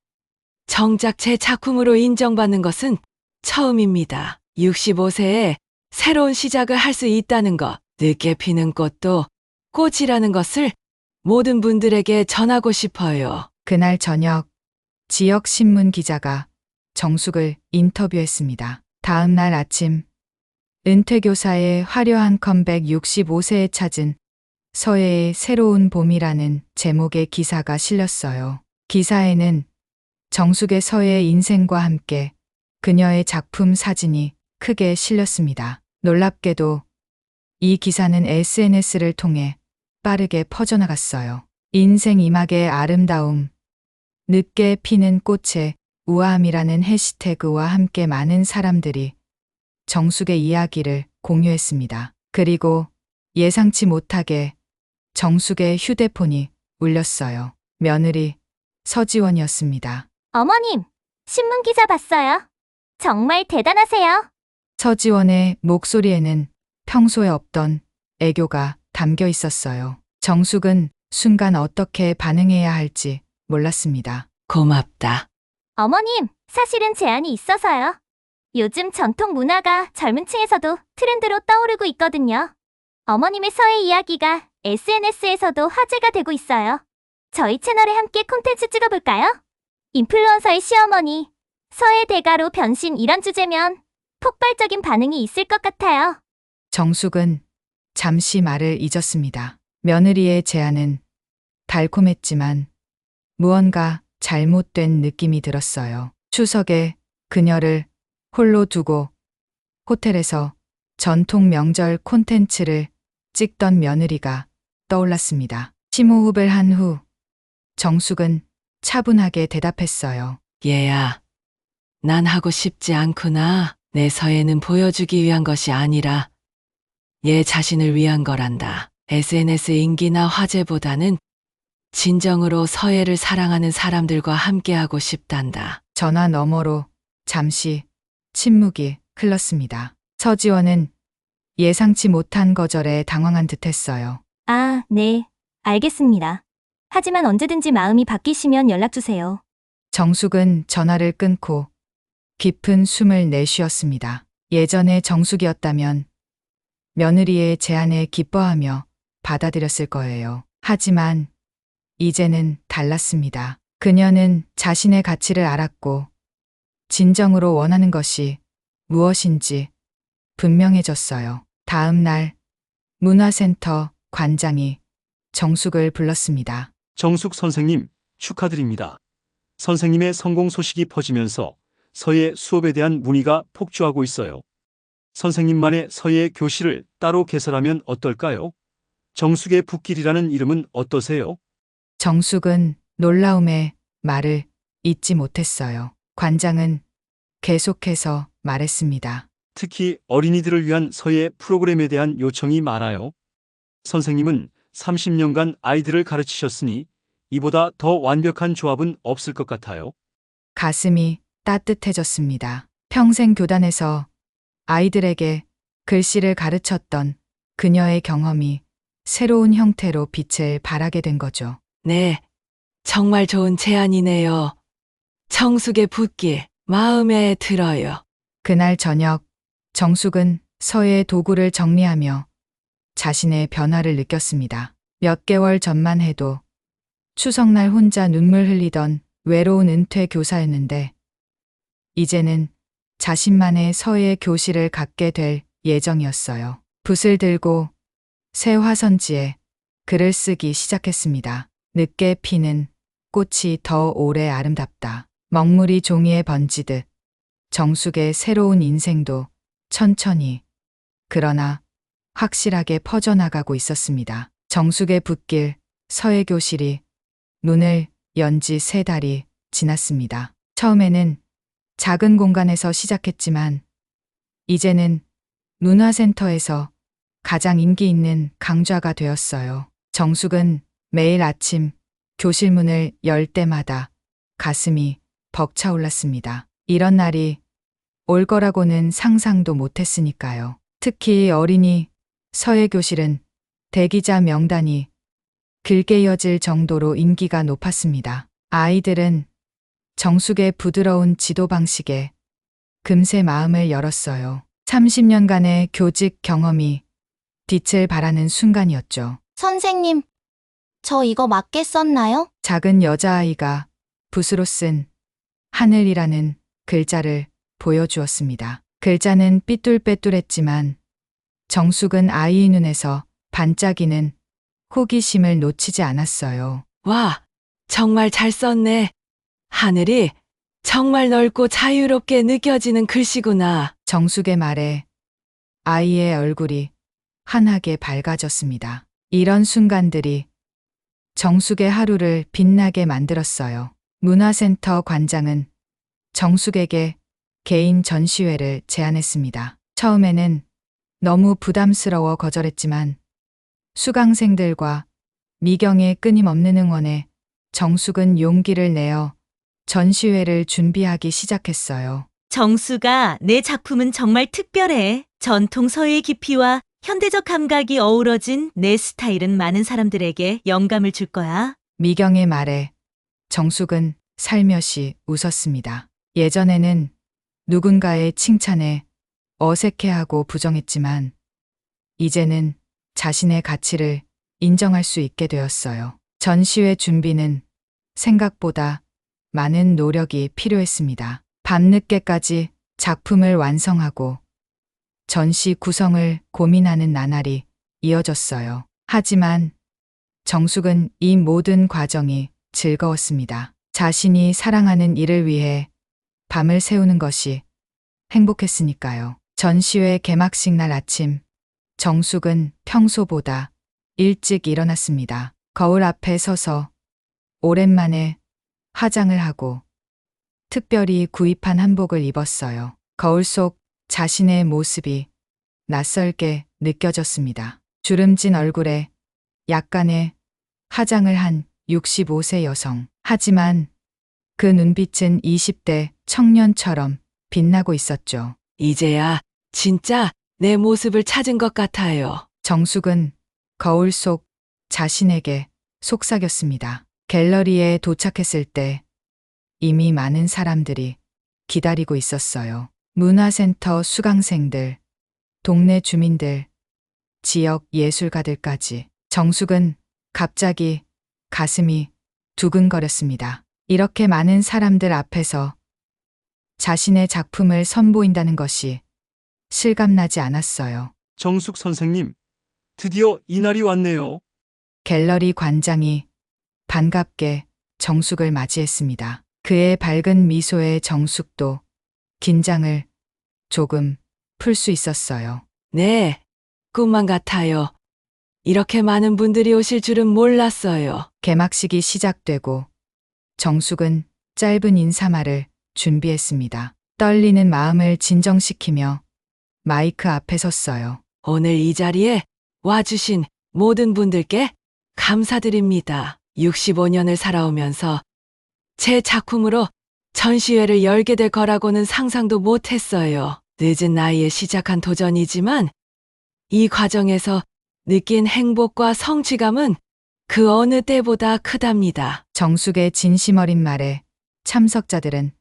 [SPEAKER 2] 정작 제 작품으로 인정받는 것은 처음입니다. 65세에 새로운 시작을 할 수 있다는 것, 늦게 피는 꽃도 꽃이라는 것을 모든 분들에게 전하고 싶어요.
[SPEAKER 1] 그날 저녁 지역 신문 기자가 정숙을 인터뷰했습니다. 다음 날 아침 은퇴교사의 화려한 컴백 65세에 찾은 서예의 새로운 봄이라는 제목의 기사가 실렸어요. 기사에는 정숙의 서예 인생과 함께 그녀의 작품 사진이 크게 실렸습니다. 놀랍게도 이 기사는 SNS를 통해 빠르게 퍼져나갔어요. 인생 이막의 아름다움, 늦게 피는 꽃의 우아함이라는 해시태그와 함께 많은 사람들이 정숙의 이야기를 공유했습니다. 그리고 예상치 못하게 정숙의 휴대폰이 울렸어요. 며느리 서지원이었습니다.
[SPEAKER 4] 어머님, 신문 기사 봤어요. 정말 대단하세요.
[SPEAKER 1] 서지원의 목소리에는 평소에 없던 애교가 담겨 있었어요. 정숙은 순간 어떻게 반응해야 할지 몰랐습니다.
[SPEAKER 2] 고맙다.
[SPEAKER 4] 어머님, 사실은 제안이 있어서요. 요즘 전통 문화가 젊은 층에서도 트렌드로 떠오르고 있거든요. 어머님의 서예 이야기가 SNS에서도 화제가 되고 있어요. 저희 채널에 함께 콘텐츠 찍어볼까요? 인플루언서의 시어머니, 서예 대가로 변신 이런 주제면 폭발적인 반응이 있을 것 같아요.
[SPEAKER 1] 정숙은 잠시 말을 잊었습니다. 며느리의 제안은 달콤했지만 무언가 잘못된 느낌이 들었어요. 추석에 그녀를 홀로 두고 호텔에서 전통 명절 콘텐츠를 찍던 며느리가 떠올랐습니다. 심호흡을 한 후 정숙은 차분하게 대답했어요.
[SPEAKER 2] 얘야, 난 하고 싶지 않구나. 내 서예는 보여주기 위한 것이 아니라 얘 자신을 위한 거란다. SNS 인기나 화제보다는 진정으로 서예를 사랑하는 사람들과 함께하고 싶단다.
[SPEAKER 1] 전화 너머로 잠시 침묵이 흘렀습니다. 서지원은 예상치 못한 거절에 당황한 듯했어요.
[SPEAKER 4] 아, 네. 알겠습니다. 하지만 언제든지 마음이 바뀌시면 연락주세요.
[SPEAKER 1] 정숙은 전화를 끊고 깊은 숨을 내쉬었습니다. 예전의 정숙이었다면 며느리의 제안에 기뻐하며 받아들였을 거예요. 하지만 이제는 달랐습니다. 그녀는 자신의 가치를 알았고 진정으로 원하는 것이 무엇인지 분명해졌어요. 다음 날 문화센터 관장이 정숙을 불렀습니다.
[SPEAKER 7] 정숙 선생님, 축하드립니다. 선생님의 성공 소식이 퍼지면서 서예 수업에 대한 문의가 폭주하고 있어요. 선생님만의 서예 교실을 따로 개설하면 어떨까요? 정숙의 붓길이라는 이름은 어떠세요?
[SPEAKER 1] 정숙은 놀라움에 말을 잇지 못했어요. 관장은 계속해서 말했습니다.
[SPEAKER 7] 특히 어린이들을 위한 서예 프로그램에 대한 요청이 많아요. 선생님은 30년간 아이들을 가르치셨으니 이보다 더 완벽한 조합은 없을 것 같아요.
[SPEAKER 1] 가슴이 따뜻해졌습니다. 평생 교단에서 아이들에게 글씨를 가르쳤던 그녀의 경험이 새로운 형태로 빛을 발하게 된 거죠.
[SPEAKER 2] 네, 정말 좋은 제안이네요. 정숙의 붓길, 마음에 들어요.
[SPEAKER 1] 그날 저녁 정숙은 서예 도구를 정리하며 자신의 변화를 느꼈습니다. 몇 개월 전만 해도 추석날 혼자 눈물 흘리던 외로운 은퇴 교사였는데 이제는 자신만의 서예 교실을 갖게 될 예정이었어요. 붓을 들고 새 화선지에 글을 쓰기 시작했습니다. 늦게 피는 꽃이 더 오래 아름답다. 먹물이 종이에 번지듯 정숙의 새로운 인생도 천천히 그러나 확실하게 퍼져나가고 있었습니다. 정숙의 붓길 서예교실이 문을 연 지 3달이 지났습니다. 처음에는 작은 공간에서 시작했지만 이제는 문화센터에서 가장 인기 있는 강좌가 되었어요. 정숙은 매일 아침 교실 문을 열 때마다 가슴이 벅차올랐습니다. 이런 날이 올 거라고는 상상도 못했으니까요. 특히 어린이 서예교실은 대기자 명단이 길게 이어질 정도로 인기가 높았습니다. 아이들은 정숙의 부드러운 지도 방식에 금세 마음을 열었어요. 30년간의 교직 경험이 빛을 발하는 순간이었죠.
[SPEAKER 10] 선생님, 저 이거 맞게 썼나요?
[SPEAKER 1] 작은 여자아이가 붓으로 쓴 하늘이라는 글자를 보여주었습니다. 글자는 삐뚤빼뚤했지만 정숙은 아이의 눈에서 반짝이는 호기심을 놓치지 않았어요.
[SPEAKER 2] 와, 정말 잘 썼네. 하늘이 정말 넓고 자유롭게 느껴지는 글씨구나.
[SPEAKER 1] 정숙의 말에 아이의 얼굴이 환하게 밝아졌습니다. 이런 순간들이 정숙의 하루를 빛나게 만들었어요. 문화센터 관장은 정숙에게 개인 전시회를 제안했습니다. 처음에는 너무 부담스러워 거절했지만 수강생들과 미경의 끊임없는 응원에 정숙은 용기를 내어 전시회를 준비하기 시작했어요.
[SPEAKER 6] 정수가 내 작품은 정말 특별해. 전통 서예의 깊이와 현대적 감각이 어우러진 내 스타일은 많은 사람들에게 영감을 줄 거야.
[SPEAKER 1] 미경의 말에 정숙은 살며시 웃었습니다. 예전에는 누군가의 칭찬에 어색해하고 부정했지만 이제는 자신의 가치를 인정할 수 있게 되었어요. 전시회 준비는 생각보다 많은 노력이 필요했습니다. 밤늦게까지 작품을 완성하고 전시 구성을 고민하는 나날이 이어졌어요. 하지만 정숙은 이 모든 과정이 즐거웠습니다. 자신이 사랑하는 일을 위해 밤을 새우는 것이 행복했으니까요. 전시회 개막식 날 아침, 정숙은 평소보다 일찍 일어났습니다. 거울 앞에 서서 오랜만에 화장을 하고 특별히 구입한 한복을 입었어요. 거울 속 자신의 모습이 낯설게 느껴졌습니다. 주름진 얼굴에 약간의 화장을 한 65세 여성. 하지만 그 눈빛은 20대 청년처럼 빛나고 있었죠.
[SPEAKER 2] 이제야 진짜 내 모습을 찾은 것 같아요.
[SPEAKER 1] 정숙은 거울 속 자신에게 속삭였습니다. 갤러리에 도착했을 때 이미 많은 사람들이 기다리고 있었어요. 문화센터 수강생들, 동네 주민들, 지역 예술가들까지. 정숙은 갑자기 가슴이 두근거렸습니다. 이렇게 많은 사람들 앞에서 자신의 작품을 선보인다는 것이 실감나지 않았어요.
[SPEAKER 7] 정숙 선생님, 드디어 이날이 왔네요.
[SPEAKER 1] 갤러리 관장이 반갑게 정숙을 맞이했습니다. 그의 밝은 미소에 정숙도 긴장을 조금 풀 수 있었어요.
[SPEAKER 2] 네, 꿈만 같아요. 이렇게 많은 분들이 오실 줄은 몰랐어요.
[SPEAKER 1] 개막식이 시작되고 정숙은 짧은 인사말을 준비했습니다. 떨리는 마음을 진정시키며 마이크 앞에 섰어요.
[SPEAKER 2] 오늘 이 자리에 와주신 모든 분들께 감사드립니다. 65년을 살아오면서 제 작품으로 전시회를 열게 될 거라고는 상상도 못했어요. 늦은 나이에 시작한 도전이지만 이 과정에서 느낀 행복과 성취감은 그 어느 때보다 크답니다.
[SPEAKER 1] 정숙의 진심 어린 말에 참석자들은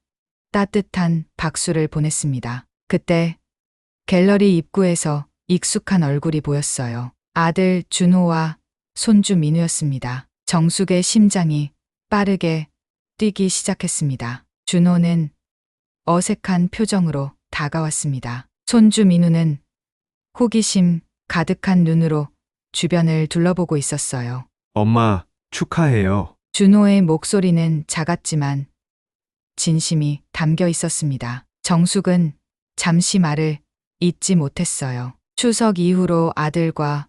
[SPEAKER 1] 따뜻한 박수를 보냈습니다. 그때 갤러리 입구에서 익숙한 얼굴이 보였어요. 아들 준호와 손주 민우였습니다. 정숙의 심장이 빠르게 뛰기 시작했습니다. 준호는 어색한 표정으로 다가왔습니다. 손주 민우는 호기심 가득한 눈으로 주변을 둘러보고 있었어요.
[SPEAKER 3] 엄마, 축하해요.
[SPEAKER 1] 준호의 목소리는 작았지만 진심이 담겨 있었습니다. 정숙은 잠시 말을 잇지 못했어요. 추석 이후로 아들과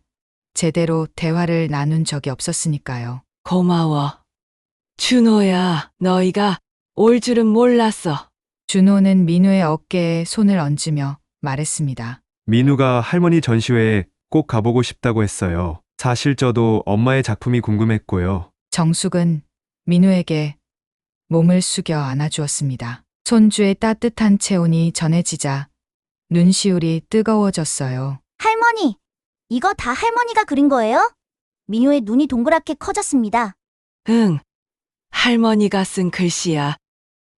[SPEAKER 1] 제대로 대화를 나눈 적이 없었으니까요.
[SPEAKER 2] 고마워. 준호야, 너희가 올 줄은 몰랐어.
[SPEAKER 1] 준호는 민우의 어깨에 손을 얹으며 말했습니다.
[SPEAKER 3] 민우가 할머니 전시회에 꼭 가보고 싶다고 했어요. 사실 저도 엄마의 작품이 궁금했고요.
[SPEAKER 1] 정숙은 민우에게 몸을 숙여 안아주었습니다. 손주의 따뜻한 체온이 전해지자 눈시울이 뜨거워졌어요.
[SPEAKER 4] 할머니, 이거 다 할머니가 그린 거예요? 민호의 눈이 동그랗게 커졌습니다.
[SPEAKER 2] 응, 할머니가 쓴 글씨야.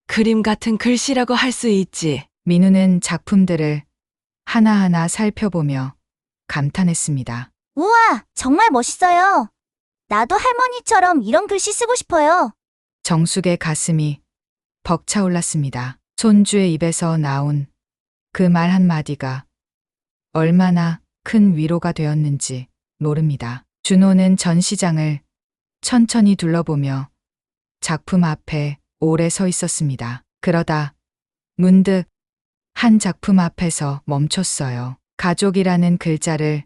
[SPEAKER 2] 그림 같은 글씨라고 할 수 있지.
[SPEAKER 1] 민우는 작품들을 하나하나 살펴보며 감탄했습니다.
[SPEAKER 4] 우와, 정말 멋있어요. 나도 할머니처럼 이런 글씨 쓰고 싶어요.
[SPEAKER 1] 정숙의 가슴이 벅차올랐습니다. 손주의 입에서 나온 그 말 한마디가 얼마나 큰 위로가 되었는지 모릅니다. 준호는 전시장을 천천히 둘러보며 작품 앞에 오래 서 있었습니다. 그러다 문득 한 작품 앞에서 멈췄어요. 가족이라는 글자를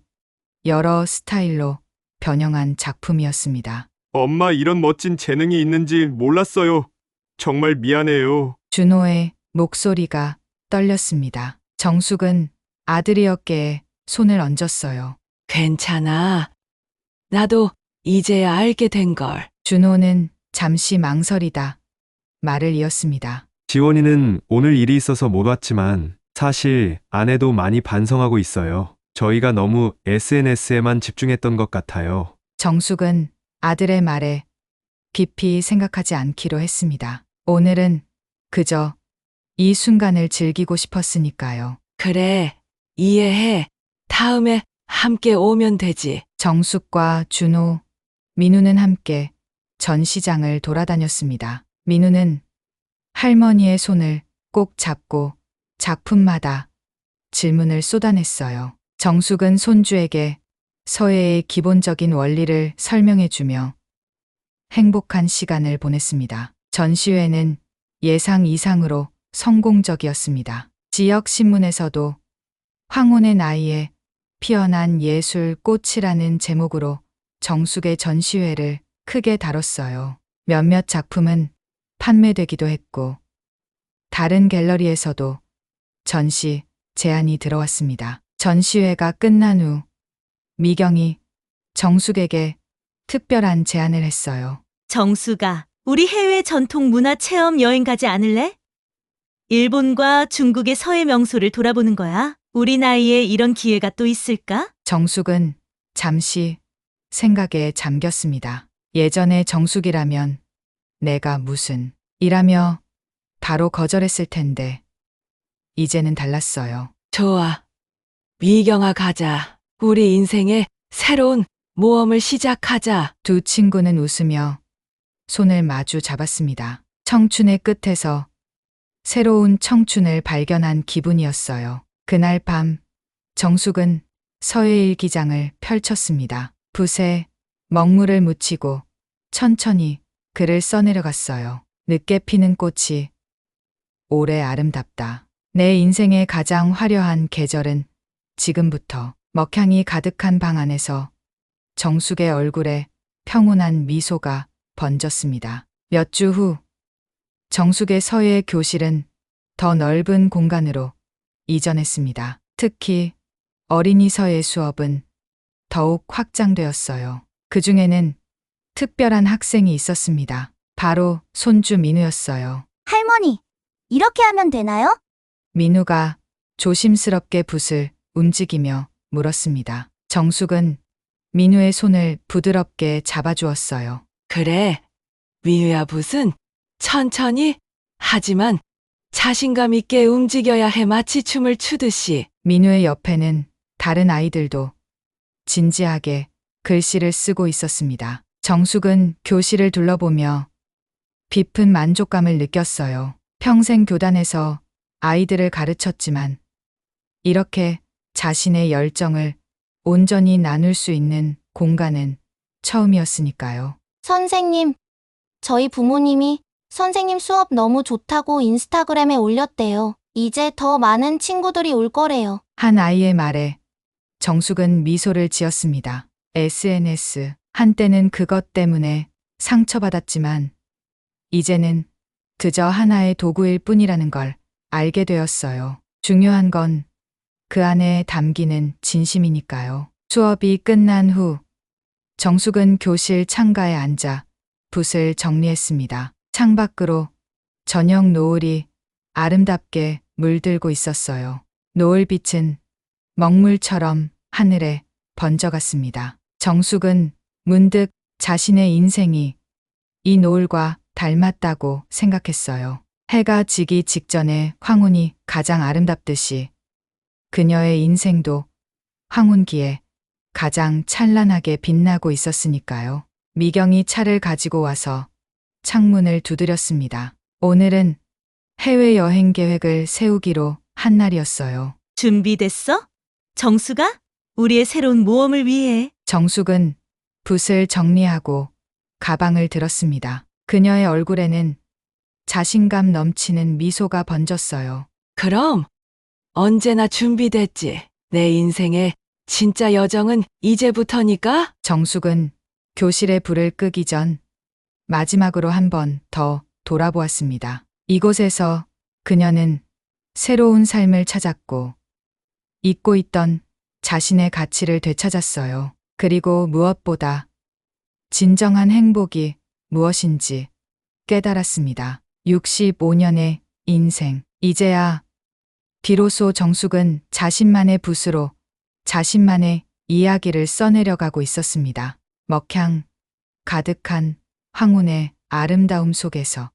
[SPEAKER 1] 여러 스타일로 변형한 작품이었습니다.
[SPEAKER 3] 엄마 이런 멋진 재능이 있는지 몰랐어요. 정말 미안해요.
[SPEAKER 1] 준호의 목소리가 떨렸습니다. 정숙은 아들의 어깨에 손을 얹었어요.
[SPEAKER 2] 괜찮아. 나도 이제야 알게 된걸.
[SPEAKER 1] 준호는 잠시 망설이다 말을 이었습니다.
[SPEAKER 3] 지원이는 오늘 일이 있어서 못 왔지만 사실 아내도 많이 반성하고 있어요. 저희가 너무 SNS에만 집중했던 것 같아요.
[SPEAKER 1] 정숙은 아들의 말에 깊이 생각하지 않기로 했습니다. 오늘은 그저 이 순간을 즐기고 싶었으니까요.
[SPEAKER 2] 그래, 이해해. 다음에 함께 오면 되지.
[SPEAKER 1] 정숙과 준호, 민우는 함께 전시장을 돌아다녔습니다. 민우는 할머니의 손을 꼭 잡고 작품마다 질문을 쏟아냈어요. 정숙은 손주에게 서예의 기본적인 원리를 설명해주며 행복한 시간을 보냈습니다. 전시회는 예상 이상으로 성공적이었습니다. 지역 신문에서도 황혼의 나이에 피어난 예술 꽃이라는 제목으로 정숙의 전시회를 크게 다뤘어요. 몇몇 작품은 판매되기도 했고 다른 갤러리에서도 전시 제안이 들어왔습니다. 전시회가 끝난 후 미경이 정숙에게 특별한 제안을 했어요.
[SPEAKER 6] 정수가, 우리 해외 전통 문화 체험 여행 가지 않을래? 일본과 중국의 서예 명소를 돌아보는 거야. 우리 나이에 이런 기회가 또 있을까?
[SPEAKER 1] 정숙은 잠시 생각에 잠겼습니다. 예전에 정숙이라면 내가 무슨 이라며 바로 거절했을 텐데 이제는 달랐어요.
[SPEAKER 2] 좋아. 미경아 가자. 우리 인생에 새로운 모험을 시작하자.
[SPEAKER 1] 두 친구는 웃으며 손을 마주 잡았습니다. 청춘의 끝에서 새로운 청춘을 발견한 기분이었어요. 그날 밤 정숙은 서예일기장을 펼쳤습니다. 붓에 먹물을 묻히고 천천히 글을 써내려갔어요. 늦게 피는 꽃이 올해 아름답다. 내 인생의 가장 화려한 계절은 지금부터. 먹향이 가득한 방 안에서 정숙의 얼굴에 평온한 미소가 번졌습니다. 몇 주 후 정숙의 서예 교실은 더 넓은 공간으로 이전했습니다. 특히 어린이 서예 수업은 더욱 확장되었어요. 그 중에는 특별한 학생이 있었습니다. 바로 손주 민우였어요.
[SPEAKER 10] 할머니, 이렇게 하면 되나요?
[SPEAKER 1] 민우가 조심스럽게 붓을 움직이며 물었습니다. 정숙은 민우의 손을 부드럽게 잡아주었어요.
[SPEAKER 2] 그래. 미우야 붓은 천천히 하지만 자신감 있게 움직여야 해. 마치 춤을 추듯이.
[SPEAKER 1] 민우의 옆에는 다른 아이들도 진지하게 글씨를 쓰고 있었습니다. 정숙은 교실을 둘러보며 깊은 만족감을 느꼈어요. 평생 교단에서 아이들을 가르쳤지만 이렇게 자신의 열정을 온전히 나눌 수 있는 공간은 처음이었으니까요.
[SPEAKER 10] 선생님, 저희 부모님이 선생님 수업 너무 좋다고 인스타그램에 올렸대요. 이제 더 많은 친구들이 올 거래요.
[SPEAKER 1] 한 아이의 말에 정숙은 미소를 지었습니다. SNS, 한때는 그것 때문에 상처받았지만 이제는 그저 하나의 도구일 뿐이라는 걸 알게 되었어요. 중요한 건 그 안에 담기는 진심이니까요. 수업이 끝난 후 정숙은 교실 창가에 앉아 붓을 정리했습니다. 창밖으로 저녁 노을이 아름답게 물들고 있었어요. 노을빛은 먹물처럼 하늘에 번져갔습니다. 정숙은 문득 자신의 인생이 이 노을과 닮았다고 생각했어요. 해가 지기 직전에 황혼이 가장 아름답듯이 그녀의 인생도 황혼기에 가장 찬란하게 빛나고 있었으니까요. 미경이 차를 가지고 와서 창문을 두드렸습니다. 오늘은 해외여행 계획을 세우기로 한 날이었어요.
[SPEAKER 6] 준비됐어? 정수가? 우리의 새로운 모험을 위해.
[SPEAKER 1] 정숙은 붓을 정리하고 가방을 들었습니다. 그녀의 얼굴에는 자신감 넘치는 미소가 번졌어요.
[SPEAKER 2] 그럼 언제나 준비됐지. 내 인생의 진짜 여정은 이제부터니까.
[SPEAKER 1] 정숙은 교실에 불을 끄기 전 마지막으로 한 번 더 돌아보았습니다. 이곳에서 그녀는 새로운 삶을 찾았고 잊고 있던 자신의 가치를 되찾았어요. 그리고 무엇보다 진정한 행복이 무엇인지 깨달았습니다. 65년의 인생. 이제야 비로소 정숙은 자신만의 붓으로 자신만의 이야기를 써내려가고 있었습니다. 먹향 가득한 황혼의 아름다움 속에서